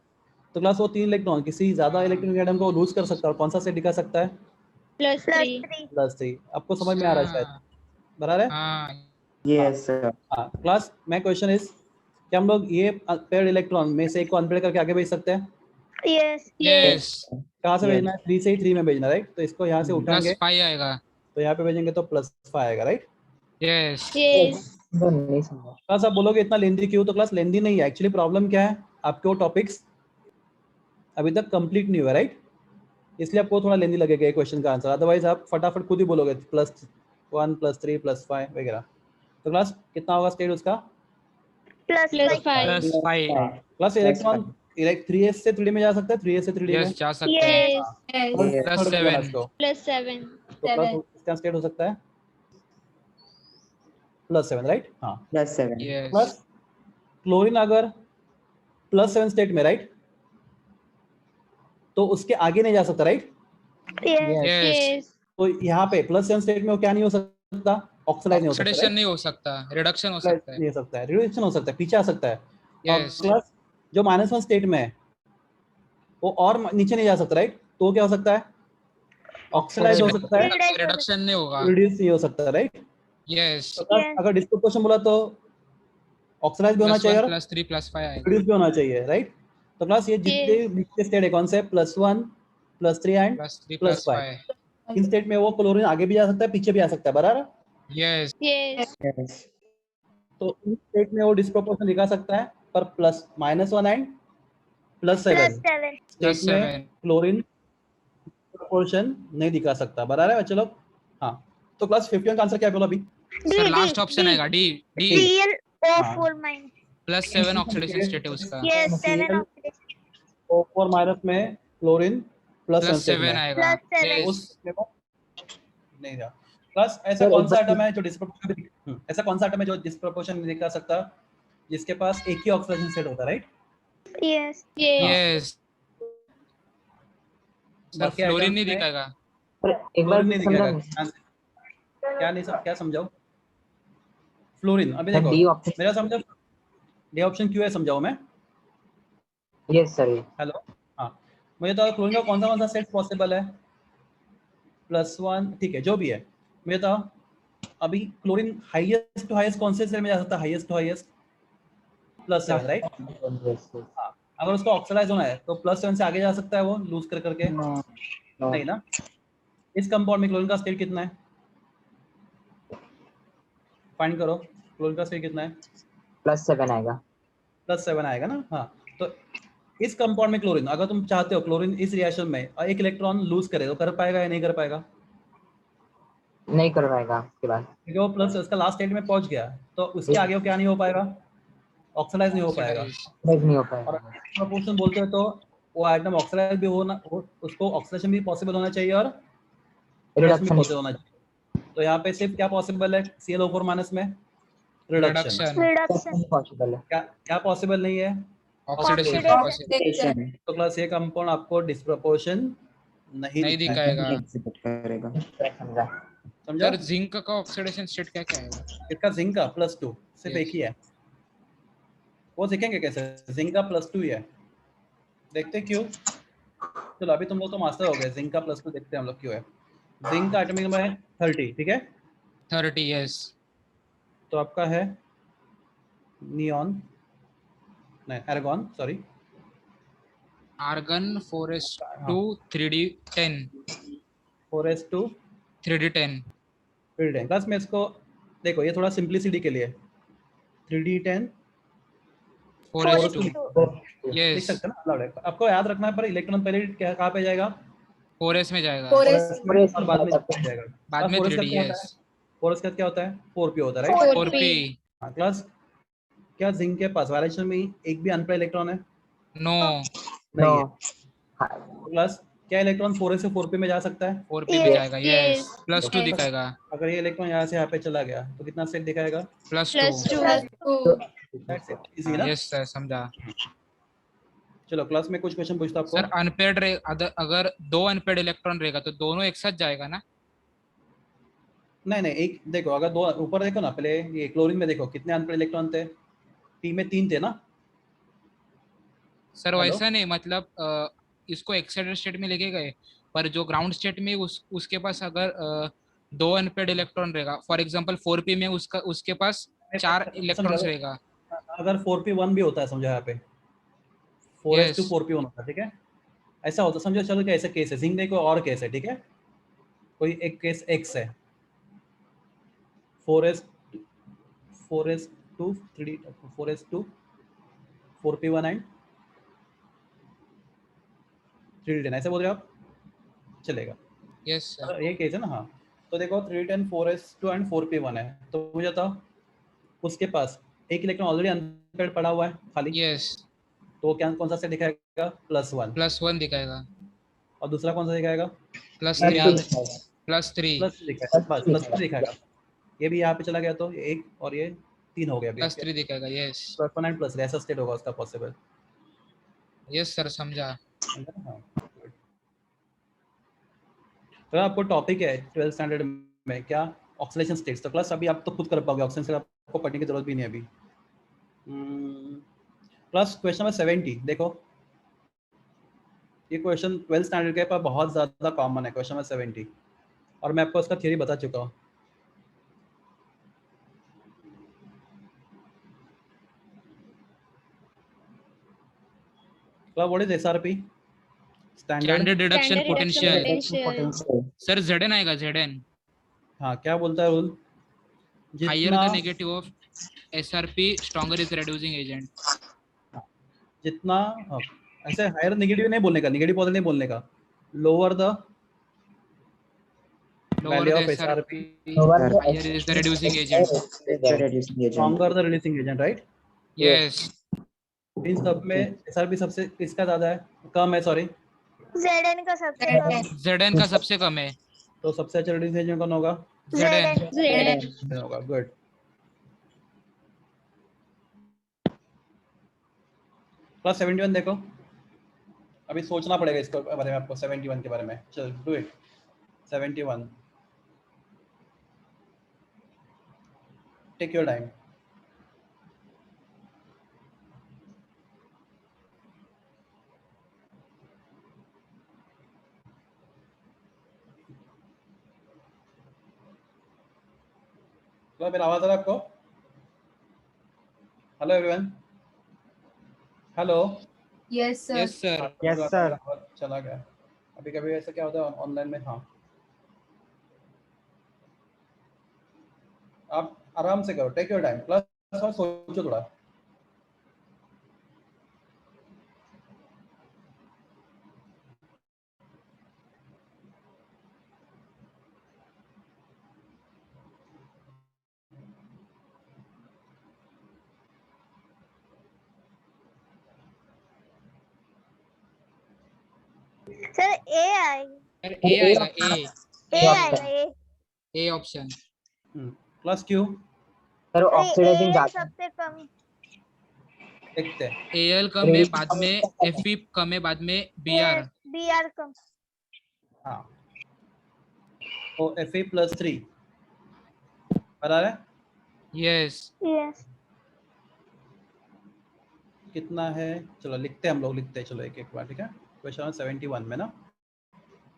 तो क्लास वो 3 इलेक्ट्रॉन किसी ज्यादा इलेक्ट्रॉनिक एटम को लूज कर सकता है, और कौन सा सेट दिखा सकता है? +3 +3. +3। आपको समझ में आ रहा है शायद, बराबर है? हाँ यस सर। हाँ क्लास, मैं क्वेश्चन इज क्या हम लोग ये पेयर्ड इलेक्ट्रॉन में से एक को अनपेयर्ड करके आगे भेज सकते हैं? Yes. यस कहाँ से भेजना है? 3 से ही 3 में भेजना, राइट? तो इसको यहाँ से उठाएंगे +5 आएगा। तो यहाँ पे भेजेंगे तो +5 आएगा, राइट? यस यस नहीं समझा। क्लास आप बोलोगे इतना लेंदी क्यों? तो क्लास लेंदी नहीं है, एक्चुअली प्रॉब्लम क्या है, आपके वो टॉपिक्स अभी तक कंप्लीट नहीं हुआ, राइट? इसलिए आपको थोड़ा लेंदी लगेगा ये क्वेश्चन का आंसर, अदरवाइज आप फटाफट खुद ही बोलोगे +1 +3 +5 वगैरह। तो क्लास कितना होगा स्टेट उसका? +5. +5 +5 क्लास इलेक्ट्रॉन 3s से 3d में जा सकता है, 3s से 3d में। यस जा सकते हैं। Yes. यस इसको +7 तो प्लस इसका स्टेट हो सकता है +7, राइट? हाँ +7 यस प्लस क्लोरीन अगर +7 स्टेट में, राइट, तो उसके आगे नहीं जा सकता, राइट? Yes. यस यस तो यहाँ पे +7 स्टेट में वो क्या नहीं हो सकता? ऑक्सीडाइज नहीं हो सकता, ऑक्सीडेशन राइट? नहीं हो सकता, रिडक्शन हो सकता है। नहीं हो सकता है, रिडक्शन हो सकता है, पीछे आ सकता है। और यस प्लस जो -1 स्टेट में है वो और नीचे नहीं जा सकता, राइट? तो क्या हो सकता है? ऑक्सीडाइज हो सकता है, रिडक्शन नहीं होगा। रिड्यूस नहीं हो सकता, राइट? यस तो Yes. अगर डिस्प्रोपोर्शन बोला तो ऑक्सीडाइज भी होना चाहिए +1 और +3 +5 आएगा। रिड्यूस भी होना चाहिए, राइट? तो क्लास ये जितने नीचे स्टेट है कौन से? +1 +3 एंड +3 +5। +5 इन स्टेट में वो क्लोरीन आगे भी जा सकता है, पीछे भी आ सकता है, बराबर? यस यस यस तो इन स्टेट में वो डिस्प्रोपोर्शन दिखा सकता है, पर -1 एंड +7 +7. स्टेट में +7 क्लोरीन प्रोपोर्शन नहीं दिखा सकता, बराबर है बच्चे लोग? हाँ, तो क्लास 51 का आंसर क्या बोला अभी? Sir D. लास्ट ऑप्शन आएगा D D ClO4-. +7 oxidation state है उसका। Yes. 7 oxidation. O4 माइनस में क्लोरीन +7 स्टेट में +7 आएगा। +7. तो यस उस नहीं था। प्लस ऐसा सर, कौन एक सा बार एटम है जो डिस्प्रोपोर्शन ऐसा कौन सा एटम है जो डिस्प्रोपोर्शन नहीं दिखा सकता, जिसके पास एक ही ऑक्सीडेशन स्टेट होता है, right? Yes. Yes yes sir बाकी फ्लोरीन items नहीं में दिखाएगा। एक बार फ्लोरीन नहीं समझा दिखेगा। क्या नहीं क्या समझाओ? फ्लोरीन अभी सर देखो डी ऑप्शन। मेरा समझो, डी ऑप्शन क्यों है समझाओ मैं। Yes sir. हेलो, हाँ, मुझे तो क्लोरीन का कौन सा सेट पॉसिबल है? +1, ठीक है, जो भी है मुझे तो अभी क्लोरीन हाईएस्ट टू हाईएस्ट कौन से सेल में जा सकता है? Highest to highest +7, right? हाँ, अगर उसको ऑक्सीडाइज होना है तो +7 से आगे जा सकता है वो लूज कर करके? नहीं ना। इस कंपाउंड में क्लोरीन का स्टेट कितना है? फाइंड करो, क्लोरीन का स्टेट कितना है? +7 आएगा। +7 आएगा ना। हाँ, तो इस कंपाउंड में क्लोरीन अगर तुम चाहते हो क्लोरीन इस रिएक्शन में एक इलेक्ट्रॉन लूज करे तो कर पाएगा या नहीं कर पाएगा? नहीं कर पाएगा उसके बाद। क्योंकि वो प्लस उसका लास्ट स्टेट में पहुंच गया तो उसके आगे वो क्या नहीं हो पाएगा? ऑक्सीडाइज नहीं हो पाएगा। ऑक्सीडाइज नहीं हो और पाएगा। प्रोपोर्शन बोलते हैं तो वो आइटम ऑक्सीडाइज भी होना उसको ऑक्सीडेशन भी पॉसिबल होना चाहिए और रिडक्शन भी रिडक्शन। पॉसिबल होना चाहिए। तो यहाँ पे सिर्फ क्या पॉसिबल है ClO4 माइनस में? रिडक्शन। रिडक्शन पॉसिबल है। क्या पॉसिबल नहीं है? Oxidation Oxidation. पॉसिबल तो प्लस ये कंपाउंड आपको डिस्प्रोपोर्शन नहीं नहीं दिखाएगा। दिखाएगा। करेगा। समझा। समझा? सर जिंक का ऑक्सीडेशन स्टेट क्या क्या आएगा? इसका जिंक का +2 सिर्फ Yes. एक ही है। वो सीखेंगे कैसे? जिंक का +2 ही है, देखते क्यों। चलो अभी तुम लोग तो मास्टर हो गए, जिंक का +2 देखते हैं हम लोग क्यों है। जिंक का एटॉमिक नंबर है 30, ठीक है? 30 यस तो आपका है नियॉन नहीं एर्गॉन, sorry, argon 4s2 3d10 4s2 3d10 3d10 class में इसको देखो, ये थोड़ा सिंप्लिसिटी के लिए 3d10 4s2 लिख यस सकते हैं ना, अलाउड है। आपको याद रखना है, पर इलेक्ट्रॉन पहले कहाँ पे जाएगा? 4s में जाएगा 4s और बाद में जाएगा। बाद में 4s 3d क्या होता यस है? 4s क्या होता है? 4p होता है, राइट? 4p हाँ क्लास, क्या जिंक के पास वैलेंस में एक भी अनपेड इलेक्ट्रॉन है? नो नहीं है। क्लास, क्या इलेक्ट्रॉन 4s से 4p में जा सकता है? 4p में जाएगा यस Yes. +2 दिखाएगा अगर ये इलेक्ट्रॉन यहाँ से यहाँ पे चला गया तो कितना स्टेट दिखाएगा? +2 +2 That's it. Easy ना? यस सर समझा चलो क्लास में कुछ क्वेश्चन पूछता आपको। सर अनपेड अगर 2 अनपेड इलेक्ट्रॉन रहेगा तो दोनों एक साथ जाएगा ना नहीं, एक देखो, अगर दो ऊपर देखो ना, पहले ये क्लोरीन में देखो कितने अनपेड इलेक्ट्रॉन थे? टी में 3 थे ना? Sir hello? वैसा नहीं मतलब इसको एक्साइटेड स्टेट में लेके गए पर जो ग्राउंड स्टेट में उसके पास अगर 2 अनपेड इलेक्ट्रॉन रहेगा फॉर एग्जांपल 4p में उसके पास 4 इलेक्ट्रॉन्स रहेगा अगर 4p1 भी होता है, समझो यहाँ पे 4s2 4p1 होता है, ठीक है? ऐसा होता, समझो। चलो क्या ऐसा केस है, जिंक में कोई और केस है, ठीक है? कोई एक केस x है, 4s2 3d 4s2 4p1 and 3d10, ऐसे बोल रहे हो आप? चलेगा, यस सर ये केस है ना? हाँ, तो देखो 3d10 4s2 एंड 4p1 है, तो मुझे बताओ उसके पास एक इलेक्ट्रॉन ऑलरेडी अनपेड पड़ा हुआ है खाली, यस तो क्या कौन सा से दिखाएगा? +1। +1 दिखाएगा और दूसरा कौन सा दिखाएगा? +3 +3 प्लस दिखाएगा, बस +3 दिखाएगा। ये भी यहाँ पे चला गया तो ये 1 और ये 3 हो गया अभी। +3 दिखाएगा यस +1 एंड +3 ऐसा स्टेट होगा उसका पॉसिबल। यस सर समझा हाँ, तो आपको टॉपिक है 12th स्टैंडर्ड में क्या? Oxidation states. तो क्लास अभी आप तो खुद कर पाओगे, ऑक्सीडेशन स्टेट आपको पढ़ने की जरूरत भी नहीं है अभी। प्लस क्वेश्चन नंबर 70 देखो, ये क्वेश्चन 12th स्टैंडर्ड के पर बहुत ज़्यादा कॉमन है, क्वेश्चन नंबर 70, और मैं आपको उसका थ्योरी बता चुका हूँ। What is SRP? Standard reduction Standard reduction potential potential. Sir Zn आएगा Zn हाँ, क्या बोलता है रूल? हायर जितना the negative of SRP stronger is reducing agent जितना हाँ, ऐसे हायर नेगेटिव नहीं बोलने का, नेगेटिव पॉजिटिव नहीं बोलने का, lower the lower value the of SRP Lower higher is the reducing agent stronger the releasing agent, right? Yes इन सब में एसआरपी सबसे किसका ज्यादा है? कम है, सॉरी। Zn का सबसे कम। Zn का सबसे कम है तो सबसे अच्छा रिलीजिंग एजेंट कौन होगा? Zn Zn. होगा, गुड। प्लस 71 देखो, अभी सोचना पड़ेगा इसके बारे में आपको, 71 के बारे में। चल do it. 71, take your time. तो मेरा आवाज आ रहा है आपको? Hello everyone, hello. Yes sir Yes, sir. चला गया। अभी कभी ऐसा क्या होता है ऑनलाइन में? हाँ, आप आराम से करो, टेक योर टाइम। प्लस सोचो थोड़ा। सर ए आएगी। सर A आएगा ए आएगा A. A option plus Q sir oxidizing ए जाता है सबसे कम। देखते हैं। Al कम है बाद में Fe कम है बाद में Br बी आर कम। हाँ, तो Fe+3 बराबर है यस यस। कितना है? चलो लिखते हैं, हम लोग लिखते हैं, चलो एक एक बार, ठीक है? क्वेश्चन 71 में ना,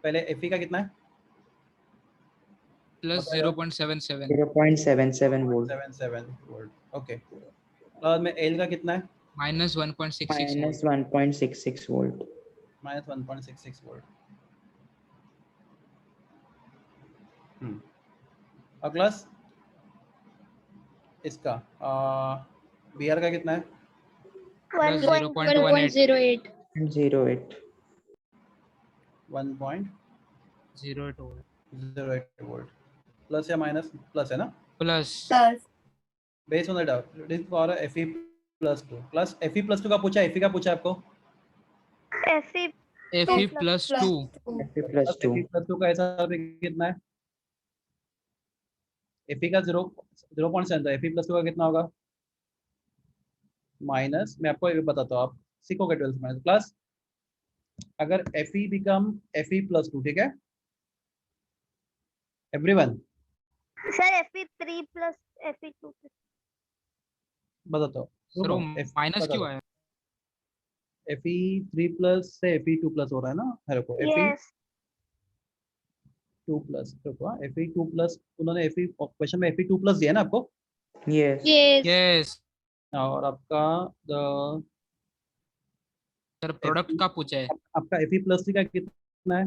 पहले Fe का कितना है? Plus 0.77 0.77 volt 77 volt, okay. और में L का कितना है? -1.66 माइनस 1.66 वोल्ट -1.66 वोल्ट। और क्लास इसका बी आर का कितना है? प्लस 1.18 0.18 08 1.08 वोल्ट वोल्ट प्लस या माइनस? प्लस है ना? Plus based on the doubt it is for Fe +2 plus Fe +2 का पूछा है, Fe का पूछा है आपको? Fe Fe plus 2 Fe plus 2 Fe +2 का ऐसा कितना है? Fe का 0.7 है, Fe +2 का कितना होगा? माइनस, मैं आपको ये बताता हूँ, आप सीखोगे 12th में। प्लस अगर Fe बिकम Fe +2, ठीक है everyone? Sir Fe3 plus Fe2 बताता हूँ, सर माइनस क्यों आया? Fe3 प्लस से Fe2 प्लस हो रहा है ना, मेरे को yes Fe2 plus, Fe2 plus, उन्होंने क्वेश्चन में Fe2 प्लस दिया है ना आपको, yes यस और आपका सर प्रोडक्ट का पूछा है। आपका Fe+3 का कितना है?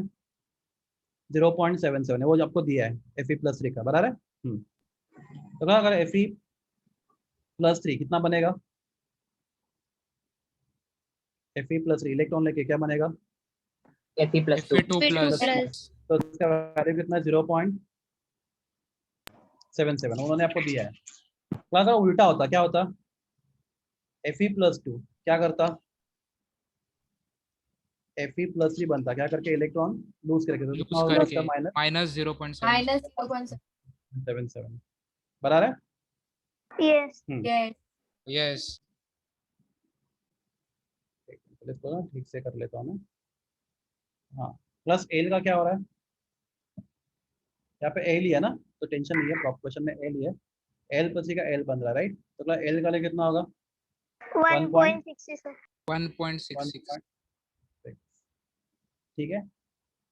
0.77 है, वो जो आपको दिया है Fe+3 का, बराबर है। तो अगर Fe+3 कितना बनेगा? Fe+3 इलेक्ट्रॉन लेके क्या बनेगा? Fe plus 2 Fe2 प्लस तो इसका वैल्यू कितना है? 0.77 उन्होंने आपको दिया है। क्लास अगर उल्टा होता क्या होता? Fe+2 क्या करता? Fe+3 बनता, क्या करके? इलेक्ट्रॉन लूज करके, तो कितना यूज होगा करके इसका? माइनस माइनस 0.7 77 बराबर है। yes यस इसको ना ठीक से कर लेता हूँ मैं। हाँ, प्लस एल का क्या हो रहा है? यहाँ पे एल ही है ना, तो टेंशन नहीं है, प्रॉपर क्वेश्चन में एल ही है। एल प्लस का एल बन रहा है, राइट? तो एल का लिए कितना होगा? 1.66 1.66 ठीक है।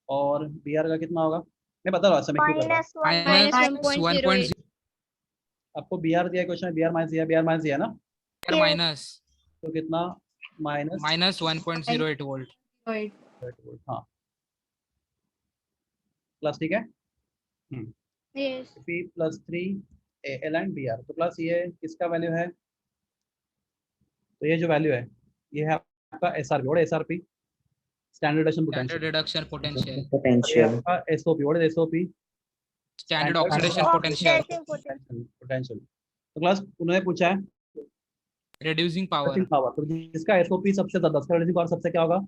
और बी आर का कितना होगा? मैं बता रहा हूँ, मैं क्यों कर रहा हूँ। माइनस 1.0 आपको बी आर दिया क्वेश्चन, बी आर माइनस दिया ना, माइनस तो कितना? Minus 1.08 volt. हाँ, प्लस, ठीक है। yes Fe+3 L and B R, तो प्लस ये किसका वैल्यू है? तो ये जो वैल्यू है, ये है आपका SRP, और SRP standard standard reduction potential. ये potential आपका SOP, और SOP standard oxidation potential. Potential. तो क्लास उन्होंने पूछा है रिड्यूसिंग पावर। पावर, तो जिसका SOP सबसे ज्यादा, उसका रिड्यूसिंग पावर सबसे क्या होगा?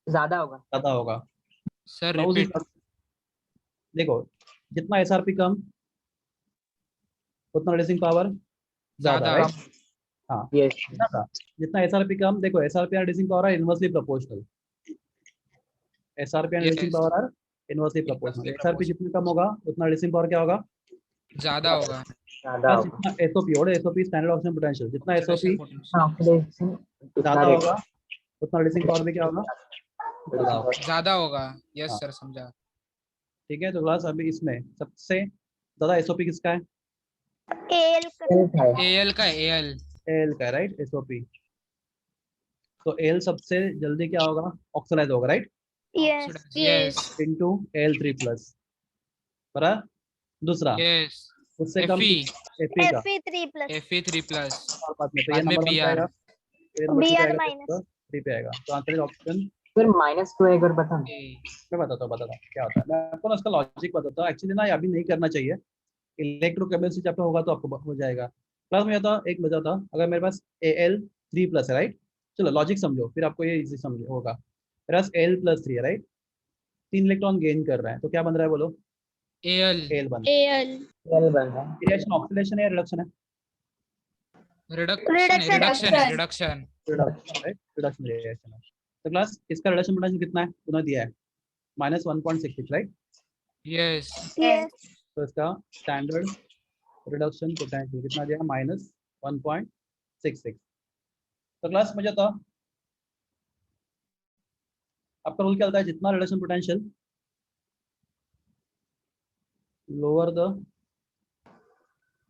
ज्यादा होगा ज्यादा होगा। सर तो उस रिपीट। हिसाब से देखो, जितना SRP कम उतना रिड्यूसिंग पावर ज्यादा, ज्यादा। राइट? हाँ, yes ज्यादा। जितना SRP कम, देखो SRP और reducing power inversely proportional. SRP and reducing Yes, power are inversely proportional. SRP जितना कम होगा उतना रिड्यूसिंग पावर क्या होगा? ज्यादा होगा। ज्यादा प्लस होगा जितना SOP, और SOP स्टैंडर्ड ऑक्सीजन पोटेंशियल, जितना SOP ऑक्सीडेशन पोटेंशियल ऑक्सीडेशन ज्यादा होगा उतना रिड्यूसिंग पावर भी क्या होगा? ज्यादा होगा। ज्यादा होगा। यस हाँ। सर समझा। ठीक है, तो क्लास अभी इसमें सबसे ज्यादा SOP किसका है? AL एएल का एएल। एल का, राइट? SOP, तो एल सबसे जल्दी क्या होगा? ऑक्सीडाइज होगा, right? yes yes into Al3+, बराबर। दूसरा यस उससे कम Fe Fe का, Fe3 plus Fe3 प्लस और बाद में, तो ये बाद में नंबर 1 पे Br। आएगा, ये नंबर 2 पे Br आएगा, minus 3 पे आएगा। तो आंसर इज ऑप्शन, फिर -2 एक बार बता मैं बताता हूँ क्या होता है। मैं आपको ना उसका लॉजिक बताता हूँ। एक्चुअली ना अभी नहीं करना चाहिए, इलेक्ट्रोकेमिस्ट्री चैप्टर होगा तो आपको हो जाएगा। प्लस में था एक बचा था, अगर मेरे पास Al3+ है, राइट? चलो लॉजिक समझो, फिर आपको ये इजी समझ होगा। मेरे पास Al+3 है, राइट? 3 इलेक्ट्रॉन गेन कर रहा है, तो क्या बन रहा है बोलो? एएल एल बन रहा है। चल बन रहा है रिएक्शन ऑक्सीडेशन है, रिडक्शन है? रिडक्शन है रिडक्शन है reduction. Reduction, right? Reduction reaction है। तो क्लास इसका रिडक्शन पोटेंशियल कितना है? उन्होंने दिया है -1.66, राइट? यस yes तो इसका स्टैंडर्ड रिडक्शन पोटेंशियल कितना दिया? -1.66। तो क्लास मुझे तो आपका रूल क्या होता है? जितना reduction potential lower the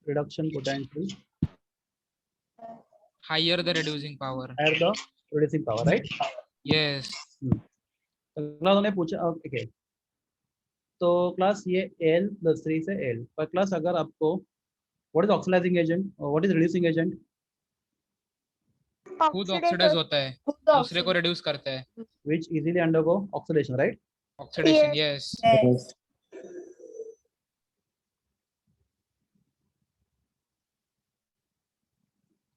reduction potential higher the reducing power. Higher the reducing power, right? Yes तो क्लास ने पूछा, ओके, तो क्लास ये L+3 से L पर क्लास अगर आपको व्हाट इज ऑक्सीडाइजिंग एजेंट और व्हाट इज रिड्यूसिंग एजेंट? खुद ऑक्सीडाइज होता है, दूसरे को रिड्यूस करता है। Which easily undergo oxidation, right? Oxidation, yes. Yes.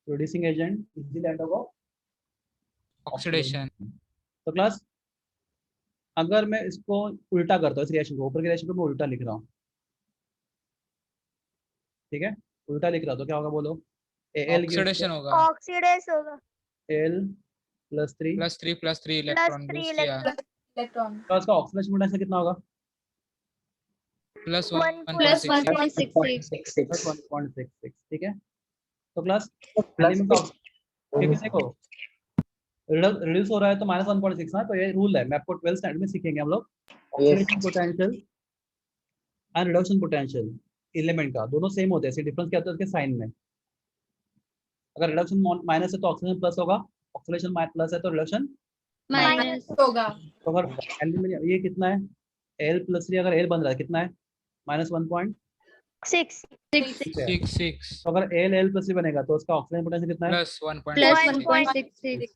Reducing agent easily undergo oxidation. तो क्लास अगर मैं इसको उल्टा करता हूँ, इस रिएक्शन को, ऊपर के रिएक्शन को मैं उल्टा लिख रहा हूँ, ठीक है, उल्टा लिख रहा हूँ तो क्या होगा बोलो? ऑक्सीडेशन होगा। ऑक्सीडाइज होगा। L+3 +3 इलेक्ट्रॉन बूस्ट किया। इलेक्ट्रॉन तो इसका ऑक्सीडेशन पोटेंशियल कितना होगा? +1.66। प्लस 1.66, ठीक है। तो क्लास Plus एलिमेंट ऑफ क्योंकि देखो रिड्यूस हो रहा है तो -1.6 ना, तो ये रूल है, मैं आपको 12th स्टैंडर्ड में सीखेंगे हम लोग। Oxidation potential and reduction potential element का दोनों सेम होते हैं, सिर्फ डिफरेंस क्या होता है उसके साइन में। अगर रिडक्शन माइनस है तो ऑक्सीडेशन प्लस होगा, ऑक्सीडेशन प्लस है तो रिडक्शन माइनस होगा। तो अगर एल्यूमिनियम ये कितना है L+3 अगर L बन रहा है कितना है -1.66 66 तो अगर L+3 बनेगा तो उसका ऑक्सीडेशन पोटेंशियल कितना है +1.66।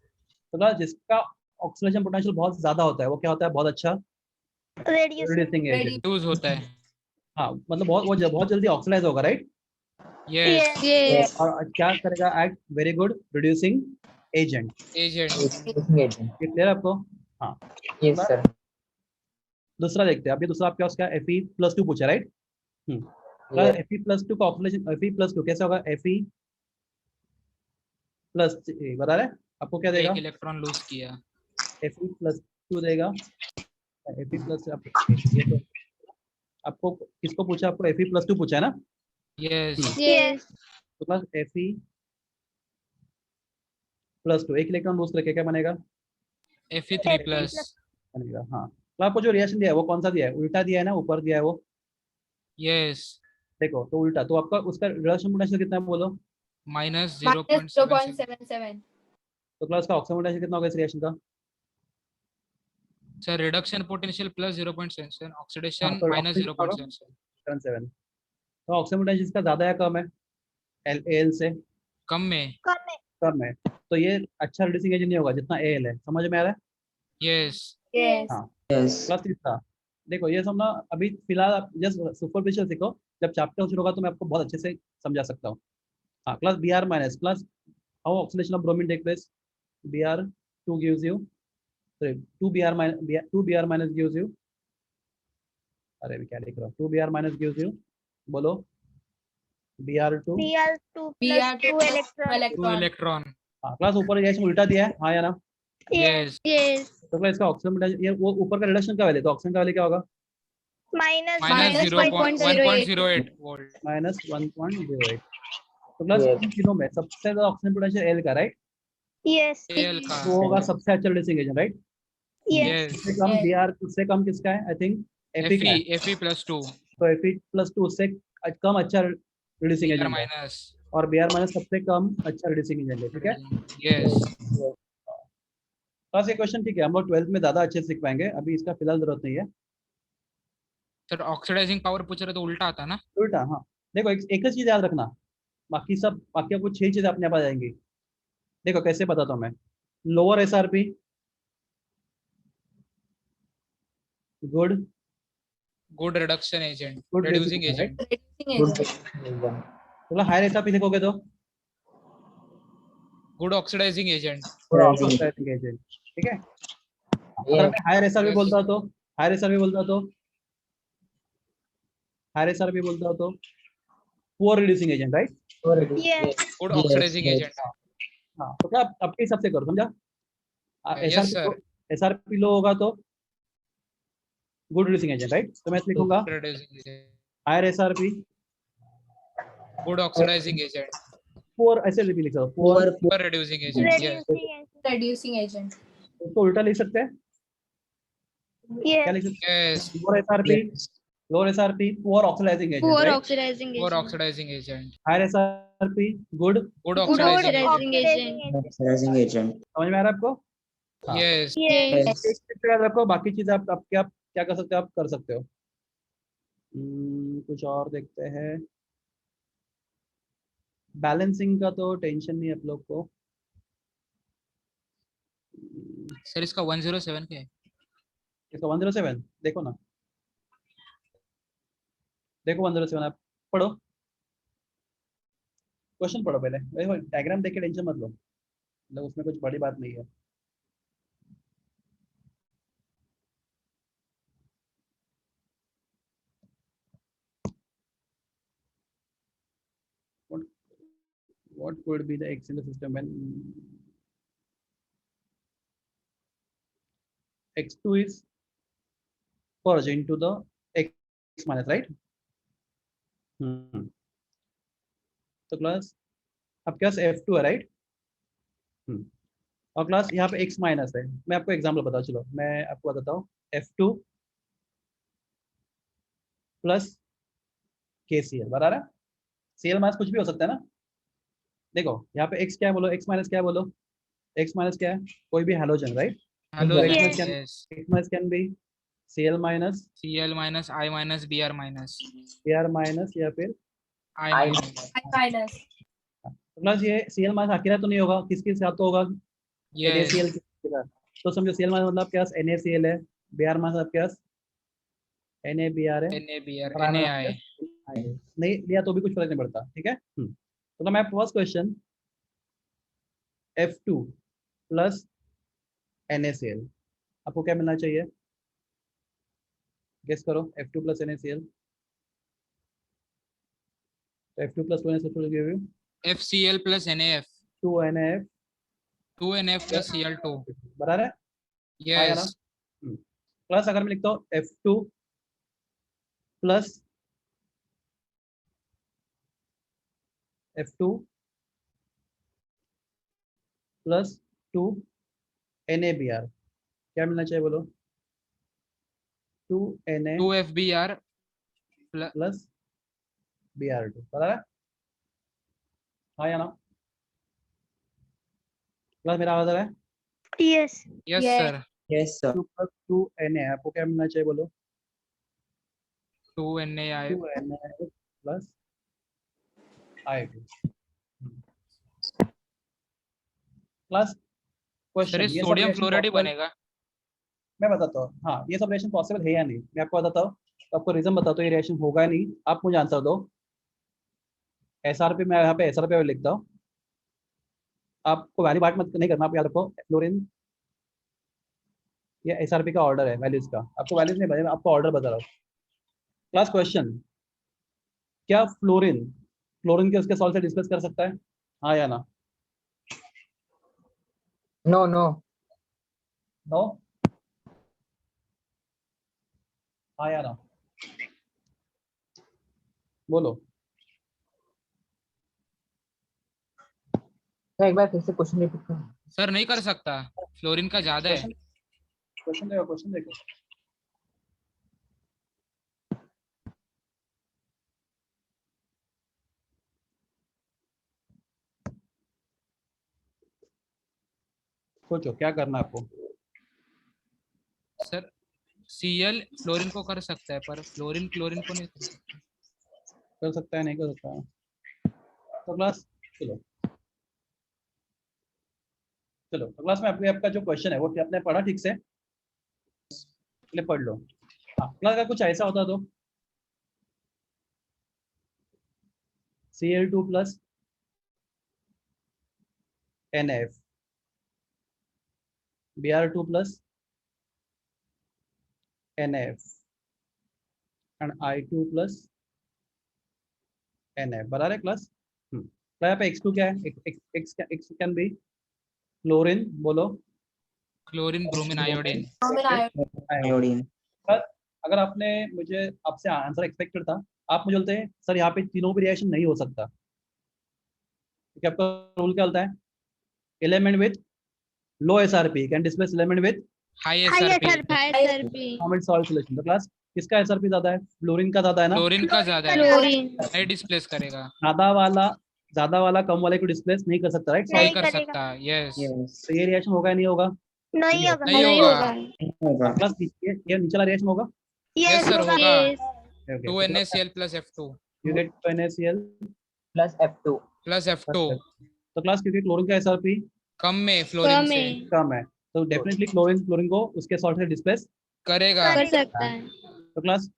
तो ना जिसका ऑक्सीडेशन पोटेंशियल बहुत ज्यादा होता है वो क्या होता है बहुत अच्छा रिड्यूसिंग एजेंट रिड्यूस होता है, हाँ मतलब बहुत जल्दी ऑक्सीडाइज होगा राइट यस। और क्या करेगा act very good reducing agent agent. Clear आपको हाँ Yes, sir. दूसरा देखते हैं अभी दूसरा आपका उसका Fe+2 पूछा राइट Yes. Fe+2 का ऑक्सीडेशन Fe+2 कैसे होगा Fe+ बता रहे आपको क्या देगा एक इलेक्ट्रॉन लूज किया। Fe+2 देगा Fe+ आपको किसको पूछा आपको Fe+2 पूछा है ना यस। तो बस Fe+2 एक इलेक्ट्रॉन लूज करके क्या बनेगा Fe3+ बनेगा हाँ तो आपको जो रिएक्शन दिया है वो कौन सा दिया है उल्टा दिया है ना ऊपर दिया है वो यस। देखो तो उल्टा तो आपका उसका रिडक्शन पोटेंशियल कितना है बोलो -0.77। तो क्लास का ऑक्सीजन पोटेंशियल कितना होगा इस रिएक्शन का सर रिडक्शन पोटेंशियल +0.77, ऑक्सीडेशन तो -0.77। 77 तो ऑक्सीजन पोटेंशियल इसका ज्यादा है कम है Al से कम में। कम है तो ये अच्छा रिड्यूसिंग एजेंट नहीं होगा जितना Al है समझ में आ रहा है यस। हाँ Yes. प्लस तीसरा देखो ये सब ना अभी फिलहाल आप जस्ट सुपरफिशियल सीखो जब चैप्टर शुरू होगा तो मैं आपको बहुत अच्छे से समझा सकता हूँ हाँ class Br minus plus how oxidation of bromine take place Br2 gives you sorry 2Br minus gives you अरे मैं क्या लिख रहा हूँ 2Br minus gives you बोलो Br2 Br2 2 इलेक्ट्रॉन। हाँ क्लास ऊपर रिएक्शन उल्टा दिया है हाँ या ना यस। तो क्लास इसका ऑक्सीजन पोटेंशियल ये वो ऊपर का रिडक्शन का वैल्यू तो ऑक्सीजन का वैल्यू क्या होगा -1.08 वोल्ट। -1.08 तो क्लास Yes. इन तीनों में सबसे ज्यादा ऑक्सीजन पोटेंशियल L का राइट एल का। वो होगा सबसे अच्छा रिड्यूसिंग एजेंट राइट यस। उससे कम Br उससे कम किसका है आई थिंक Fe का है Fe+2 तो Fe+2 उससे कम अच्छा रिड्यूसिंग Br- एजेंट है और Br- सबसे कम अच्छा रिड्यूसिंग एजेंट है ठीक है यस। बस ये क्वेश्चन ठीक है हम लोग 12th में ज्यादा अच्छे से सीख पाएंगे अभी इसका फिलहाल जरूरत नहीं है सर ऑक्सीडाइजिंग पावर पूछ रहे तो उल्टा आता ना। उल्टा हाँ देखो एक ही चीज याद रखना बाकी आपको 6 चीजें अपने आप आ जाएंगी देखो कैसे बताता हूँ मैं lower SRP good good reduction agent, good reducing agent. मतलब हायर SRP लिखोगे तो गुड ऑक्सीडाइजिंग एजेंट। एजेंट ठीक है अगर मैं हायर SRP बोलता हूँ तो हायर SRP बोलता हूँ तो poor reducing agent right good oxidizing agent. हाँ तो क्या आपके हिसाब से करो समझा Yes, sir. SRP लो होगा तो गुड रिड्यूसिंग एजेंट राइट तो मैं लिखूंगा higher SRP good oxidizing agent, poor ऐसे लिख सकते हो poor super reducing agent. Yes. Reducing agent उसको उल्टा लिख सकते हैं क्या लिख सकते यस। हैं lower SRP poor oxidizing agent right for oxidizing agent, higher SRP good good oxidizing agent. समझ में आ रहा है आपको हाँ। यस। एक चीज याद रखो बाकी चीजें आप क्या कर सकते हो आप कर सकते हो कुछ और देखते हैं। बैलेंसिंग का तो टेंशन नहीं आप लोग को। सर इसका 107 क्या है? इसका 107 देखो ना, देखो 107 आप पढ़ो, क्वेश्चन पढ़ो पहले। देखो डायग्राम देख के टेंशन मत लो, मतलब उसमें कुछ बड़ी बात नहीं है। What could be the x in the system when x2 is purged into the x minus, right? तो क्लास आपके पास f2 है, राइट? और क्लास यहाँ पे x माइनस है। मैं आपको एग्जाम्पल बताऊँ, चलो मैं आपको बताता हूँ। f2 प्लस KCl बराबर है। Cl माइनस कुछ भी हो सकता है ना। देखो यहाँ पे x क्या है बोलो, x माइनस क्या है बोलो, x माइनस क्या है, कोई भी हैलोजन, राइट? हेलो तो Yes. x minus can be Cl minus, Cl minus I minus Br minus Br minus या फिर I I minus minus. Plus ये Cl माइनस अकेला तो नहीं होगा, किसके साथ तो होगा, yes NaCl के साथ। तो समझो Cl माइनस मतलब आपके पास NaCl है, Br माइनस आपके पास NaBr है, NaBr और I माइनस NaI आपके पास I है। नहीं लिया तो भी कुछ फर्क नहीं पड़ता, ठीक है। तो मैं first question F2 plus NaCl आपको क्या मिलना चाहिए, गेस करो। F2 plus NaCl, F2 plus 2NaCl FCl plus NaF 2NaF 2NF plus Cl2 बराबर है। हाँ या ना? yes प्लस अगर मैं लिखता हूँ F2 plus F2 plus 2 NaBr क्या मिलना चाहिए बोलो, 2 Na 2FBr plus plus Br2 बराबर है। हाँ या ना? प्लस मेरा आवाज आ रहा है। Yes. yes Yes. sir yes sir. 2 plus 2 Na आपको क्या मिलना चाहिए बोलो, 2 NaI 2 Na plus I2 plus sir question. ये ये सब सोडियम रिएक्शन फ्लोराइड ही पॉसिबल, बनेगा। मैं बताता हूँ। हाँ ये सब रिएक्शन पॉसिबल है या नहीं, मैं आपको बताता हूँ। तो आपको रीजन बताता हूँ, ये रिएक्शन होगा नहीं, आप मुझे आंसर दो। SRP मैं यहाँ पे SRP लिखता हूँ, आपको वैल्यू बात मत नहीं करना, आप याद रखो फ्लोरीन, ये SRP का ऑर्डर है वैल्यूज का, आपको वैल्यूज नहीं बताया, आपको ऑर्डर बता रहा हूँ। क्लास क्वेश्चन, क्या फ्लोरीन फ्लोरीन के उसके सॉल्ट से डिस्प्लेस कर सकता है, हाँ या ना? No, no. नो, हाँ या ना? बोलो। तो एक बार फिर से क्वेश्चन रिपीट करो। सर नहीं कर सकता, फ्लोरीन का ज्यादा है। क्वेश्चन देखो, क्वेश्चन देखो। सोचो क्या करना है आपको। सर Cl फ्लोरीन को कर सकता है पर फ्लोरीन क्लोरीन को नहीं कर सकता। कर सकता है, नहीं कर सकता है। तो क्लास चलो चलो, तो क्लास में आपका जो क्वेश्चन है वो आपने पढ़ा ठीक से, पहले पढ़ लो। हाँ क्लास अगर कुछ ऐसा होता तो Cl2 plus NaF Br2 plus NaF and I2 plus NaF बराबर है क्लास। तो यहाँ पे x2 क्या है, x कैन बी क्लोरीन, बोलो क्लोरीन ब्रोमीन आयोडीन Iodine. अगर आपने मुझे आपसे आंसर एक्सपेक्टेड था, आप मुझे बोलते हैं सर यहाँ पे तीनों भी रिएक्शन नहीं हो सकता, क्योंकि आपका रूल क्या होता है, element with low SRP can displace element with high High SRP SRP. Common salt solution. तो क्लास किसका SRP ज्यादा है, फ्लोरीन का ज्यादा है ना। क्लोरीन का ज्यादा है, Chlorine. नहीं डिस्प्लेस करेगा, ज्यादा वाला कम वाले को डिस्प्लेस नहीं कर सकता, राइट? नहीं नहीं कर करेगा। सकता। Yes Yes. तो ये रिएक्शन होगा या नहीं होगा, नहीं होगा। नहीं होगा। होगा. प्लस ये नीचे वाला रिएक्शन होगा। Yes, sir, होगा। Yes. Okay. 2NaCl plus F2 You get 2NaCl plus F2. plus F2 तो क्लास क्योंकि क्लोरीन का SRP कम में फ्लोरीन से कम है तो डेफिनेटली क्लोरीन को उसके सॉल्ट से डिस्प्लेस करेगा। कर सकता है। तो क्लास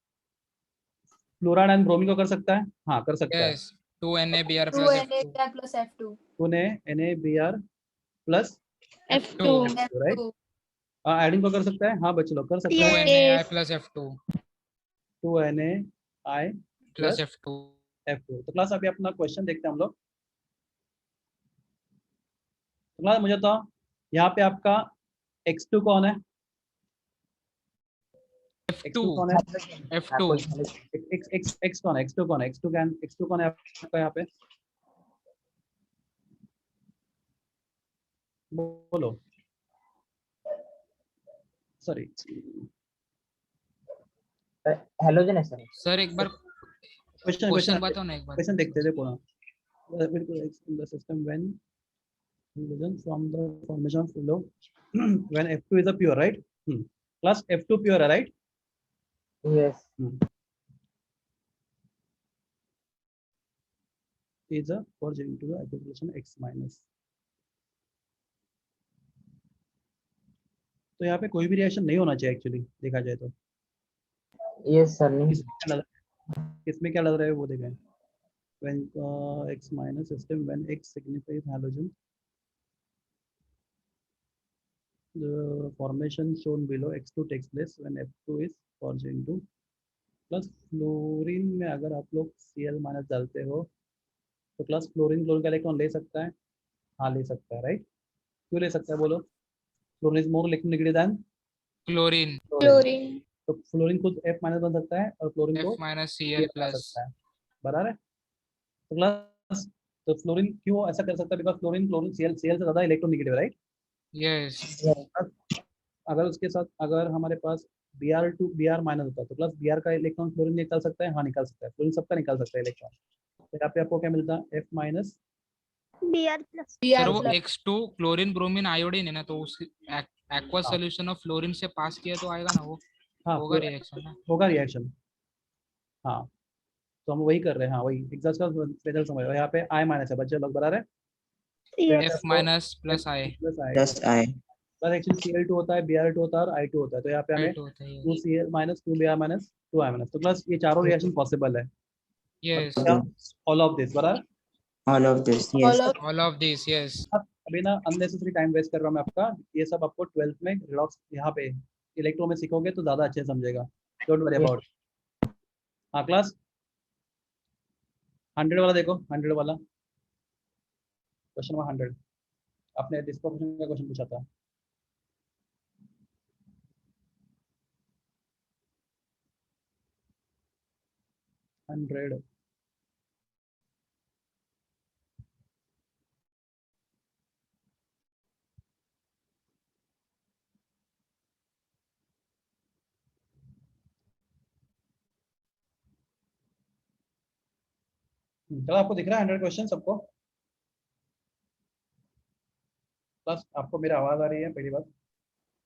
फ्लोराइड एंड ब्रोमीन को कर सकता है, हाँ कर सकता है। Yes 2NaBr plus F2 2NaCl plus F2. तूने NaBr plus F2 right, adding को कर सकता है, हाँ बच्चे लोग कर सकते हैं। 2NaI plus F2 2NaI plus F2 F2। तो क्लास अभी अपना क्वेश्चन देखते हैं हम लोग। तो क्लास मुझे तो यहाँ पे आपका X2 कौन है? X2 कौन है? F2 X कौन है? X2 कौन है? X2 कौन है आपका यहाँ पे? बोलो। सॉरी हेलोजन है सर। सर एक बार क्वेश्चन बताओ ना एक बार। क्वेश्चन देखते हैं पूरा। In the system when hydrogen from the formation of flow when F2 is a pure, right? Plus F2 pure है, right? Yes. Is a force into the accumulation X minus। तो यहाँ पे कोई भी रिएक्शन नहीं होना चाहिए एक्चुअली देखा जाए तो। Yes sir, नहीं। इसमें क्या लग रहा है वो देखें। When X minus system when X signifies halogen, the formation shown below X2 takes place when F2 is forged into plus fluorine में अगर आप लोग Cl माइनस डालते हो तो प्लस फ्लोरीन का इलेक्ट्रॉन ले सकता है, हाँ ले सकता है, राइट? क्यों ले सकता है बोलो? Fluorine is more electronegative than chlorine तो फ्लोरीन खुद F माइनस बन सकता है और फ्लोरीन को F minus Cl बना plus सकता है, बराबर है? तो प्लस तो फ्लोरीन क्यों ऐसा कर सकता है? बिकॉज फ्लोरीन Cl से ज्यादा इलेक्ट्रोनेगेटिव, राइट? यस अगर उसके साथ अगर हमारे पास Br माइनस होता है तो प्लस Br का इलेक्ट्रॉन फ्लोरीन निकाल सकता है, हाँ निकाल सकता है, फ्लोरीन सबका निकाल सकता है इलेक्ट्रॉन। तो यहाँ पे आपको क्या मिलता है? F minus Br plus sir वो X2 क्लोरीन ब्रोमीन आयोडीन है ना, तो उस एक्वा सॉल्यूशन ऑफ फ्लोरीन से पास किया तो आएगा ना वो, हाँ होगा रिएक्शन ना, होगा रिएक्शन, हाँ तो हम वही कर रहे हैं, हाँ वही एग्जॉस्ट का रिजल्ट समझ। यहाँ पे I माइनस है बच्चे लोग, बराबर है? F minus plus I Plus I. बस एक्चुअली Cl2 होता है, Br2 होता है और I2 होता है, तो यहाँ पे हमें 2Cl minus 2Br minus 2I minus, तो प्लस ये चारों रिएक्शन पॉसिबल है। यस ऑल ऑफ दिस, बराबर? All of this. Yes. All of this yes. अभी ना अननेसेसरी टाइम वेस्ट कर रहा हूँ मैं आपका, ये सब आपको 12th में रिडॉक्स यहाँ पे इलेक्ट्रो में सीखोगे तो ज्यादा अच्छे समझेगा, डोंट वरी अबाउट। हाँ क्लास 100 वाला देखो, 100 वाला क्वेश्चन नंबर 100 आपने डिस्प्रोपोर्शन का क्वेश्चन पूछा था। चलो आपको दिख रहा है 100 क्वेश्चन सबको? प्लस आपको मेरी आवाज आ रही है पहली बात?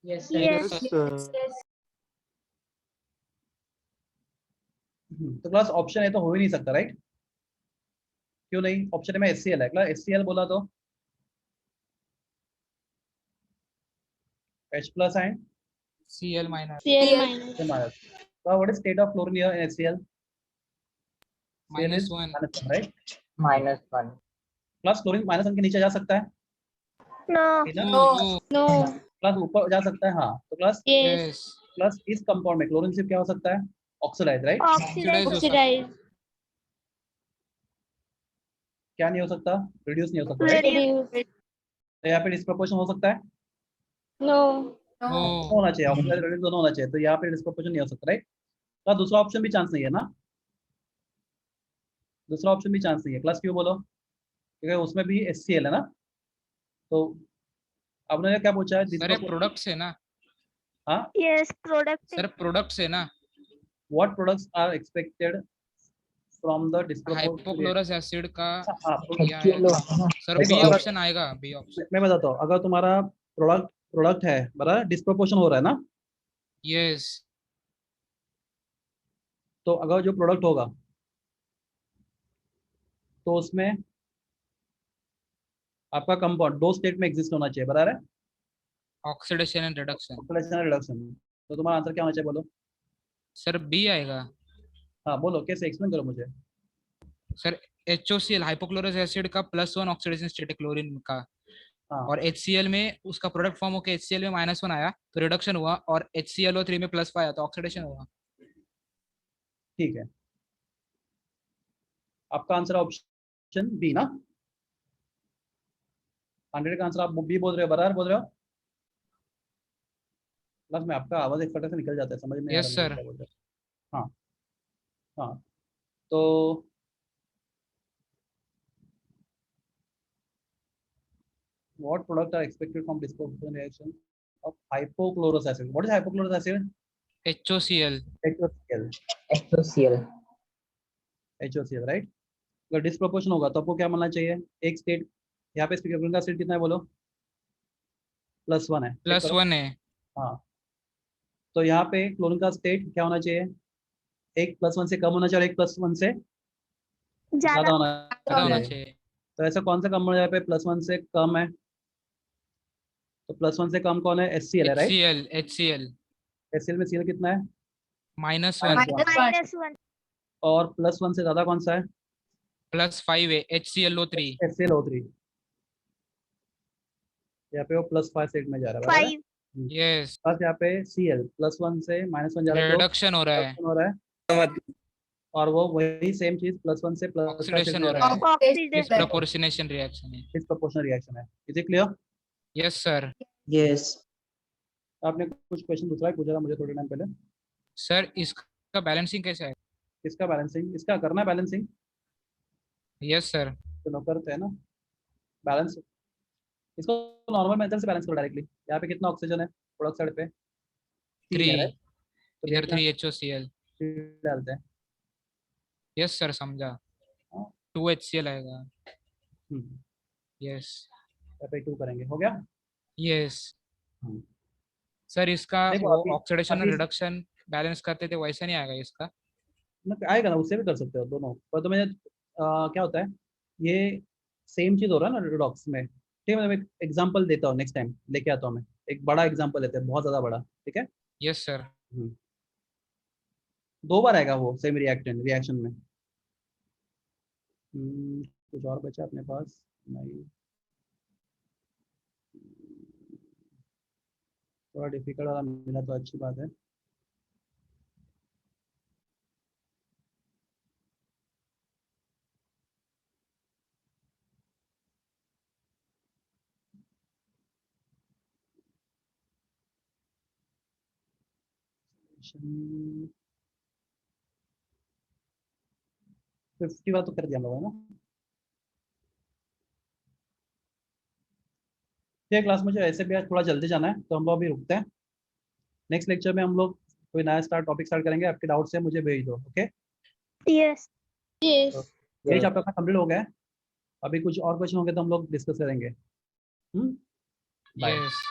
Yes. तो क्लास ऑप्शन है तो हो ही नहीं सकता, राइट? क्यों नहीं? ऑप्शन में HCl है, क्लास HCl बोला तो H plus and Cl minus minus. So what is state of fluorine here in HCl? -1 right? -1. Plus chlorine -1 के नीचे जा सकता है? No. प्लस ऊपर जा सकता है, हाँ तो प्लस यस प्लस इस कंपाउंड में क्लोरीन सिर्फ क्या हो सकता है? Oxidize, right? Oxidize. क्या नहीं हो सकता? रिड्यूस नहीं हो सकता, right? Reduce. तो यहाँ पे डिस्प्रोपोर्शन हो सकता है? No. नो होना चाहिए, ऑक्सीडाइज रिड्यूस दोनों होना चाहिए, तो यहाँ पे डिस्प्रोपोर्शन नहीं हो सकता, राइट? तो दूसरा ऑप्शन भी चांस नहीं है ना, दूसरा ऑप्शन भी चांस नहीं है। क्लास क्यों बोलो? क्योंकि उसमें भी HCl है ना, तो अब उन्होंने क्या पूछा है? सर प्रोडक्ट्स है ना, हाँ Yes, product. सर प्रोडक्ट्स है ना, what products are expected from the disproportion? Hypochlorous acid का हाँ, क्या है सर, बी ऑप्शन आएगा, बी ऑप्शन। मैं बताता हूँ, अगर तुम्हारा प्रोडक्ट है बराबर, डिस्प्रोपोर्शन हो रहा है ना, यस तो अगर जो प्रोडक्ट होगा तो उसमें आपका कंपाउंड 2 स्टेट में एग्जिस्ट होना चाहिए, बराबर है, oxidation and reduction. Oxidation reduction. तो तुम्हारा आंसर क्या होना चाहिए बोलो? सर बी आएगा। हाँ बोलो, कैसे एक्सप्लेन करो मुझे। सर HOCl हाइपोक्लोरस एसिड का +1 ऑक्सीडेशन स्टेट है क्लोरीन का, हाँ और HCl में उसका प्रोडक्ट फॉर्म होकर HCl में -1 आया तो रिडक्शन हुआ, और HClO3 में +5 आया तो ऑक्सीडेशन हुआ। ठीक है, आपका आंसर ऑप्शन बी ना? 100 का आंसर आप बी बोल रहे हो, बराबर बोल रहे हो? प्लस में आपका आवाज एक फटक से निकल जाता है, समझ में नहीं आ यस रहा मुझे सर। क्या बोल रहे हो। हाँ हाँ, तो what product are expected from dispersion reaction of hypochlorous acid? What is hypochlorous acid? HOCl। HOCl, HOCl। HOCl, right. अगर डिस्प्रोपोर्शन होगा तो आपको क्या मानना चाहिए? एक स्टेट यहाँ पे क्लोरीन का स्टेट कितना है बोलो? +1 है, चेक करो। +1 है। हाँ, तो यहाँ पे क्लोरीन का स्टेट क्या होना चाहिए? एक +1 से कम होना चाहिए और एक +1 से ज्यादा ज्यादा होना ज्यादा होना चाहिए। चाहिए। तो ऐसा कौन सा कंपाउंड यहाँ पे +1 से कम है? तो +1 से कम कौन है? HCl है, राइट। HCl HCl में Cl कितना है? -1 -1 और +1 से ज्यादा कौन सा है? +5 है HClO3। HClO3। यहाँ पे वो +5 सेट में जा रहा है, बराबर है। 5 यस, बस यहाँ पे Cl +1 से -1 जा रहा है तो रिडक्शन हो रहा है, reduction हो रहा है, और वो वही सेम चीज +1 से +5 ऑक्सीडेशन हो में रहा है, ऑक्सीडेशन डिस्प्रोपोर्शनेशन रिएक्शन है। डिस्प्रोपोर्शनल रिएक्शन है। Is it clear? Yes sir. Yes। आपने कुछ क्वेश्चन दूसरा ही पूछा था मुझे थोड़े टाइम पहले। सर इसका बैलेंसिंग कैसा है? किसका बैलेंसिंग? इसका करना है बैलेंसिंग, यस सर। चलो करते हैं ना बैलेंस। इसको नॉर्मल मेथड से बैलेंस करो डायरेक्टली। यहाँ पे कितना ऑक्सीजन है प्रोडक्ट साइड पे? 3 है, 3, राइट। तो इधर देखना 3 HOCl। डालते हैं। यस सर, समझा। हाँ। 2 HCl आएगा। हम्म, यस यहाँ पे 2 करेंगे, हो गया। यस हम्म, सर, इसका देखो वो अभी ऑक्सीडेशन और अभी रिडक्शन बैलेंस करते थे वैसा नहीं आएगा इसका। आएगा ना, उससे भी कर सकते हो दोनों पर। तो मैं क्या होता है, ये सेम चीज हो रहा है ना रिडॉक्स में। ठीक है, मैं एक एग्जांपल देता हूँ, नेक्स्ट टाइम लेके आता हूँ मैं। एक बड़ा एग्जांपल लेते हैं, बहुत ज्यादा बड़ा, ठीक है। Yes sir. 2 बार आएगा वो सेम रिएक्शन में। कुछ और बचा अपने पास? नहीं, थोड़ा डिफिकल्ट वाला मिला तो अच्छी बात है। Solution 50 वाला तो कर दिया हम लोगों ने ना। ठीक क्लास, मुझे ऐसे भी आज थोड़ा जल्दी जाना है तो हम लोग अभी रुकते हैं। नेक्स्ट लेक्चर में हम लोग कोई नया टॉपिक स्टार्ट करेंगे। आपके डाउट्स है मुझे भेज दो, ओके। यस ये चैप्टर का कंप्लीट हो गया है। अभी कुछ और क्वेश्चन होंगे तो हम लोग डिस्कस करेंगे। बाय। यस।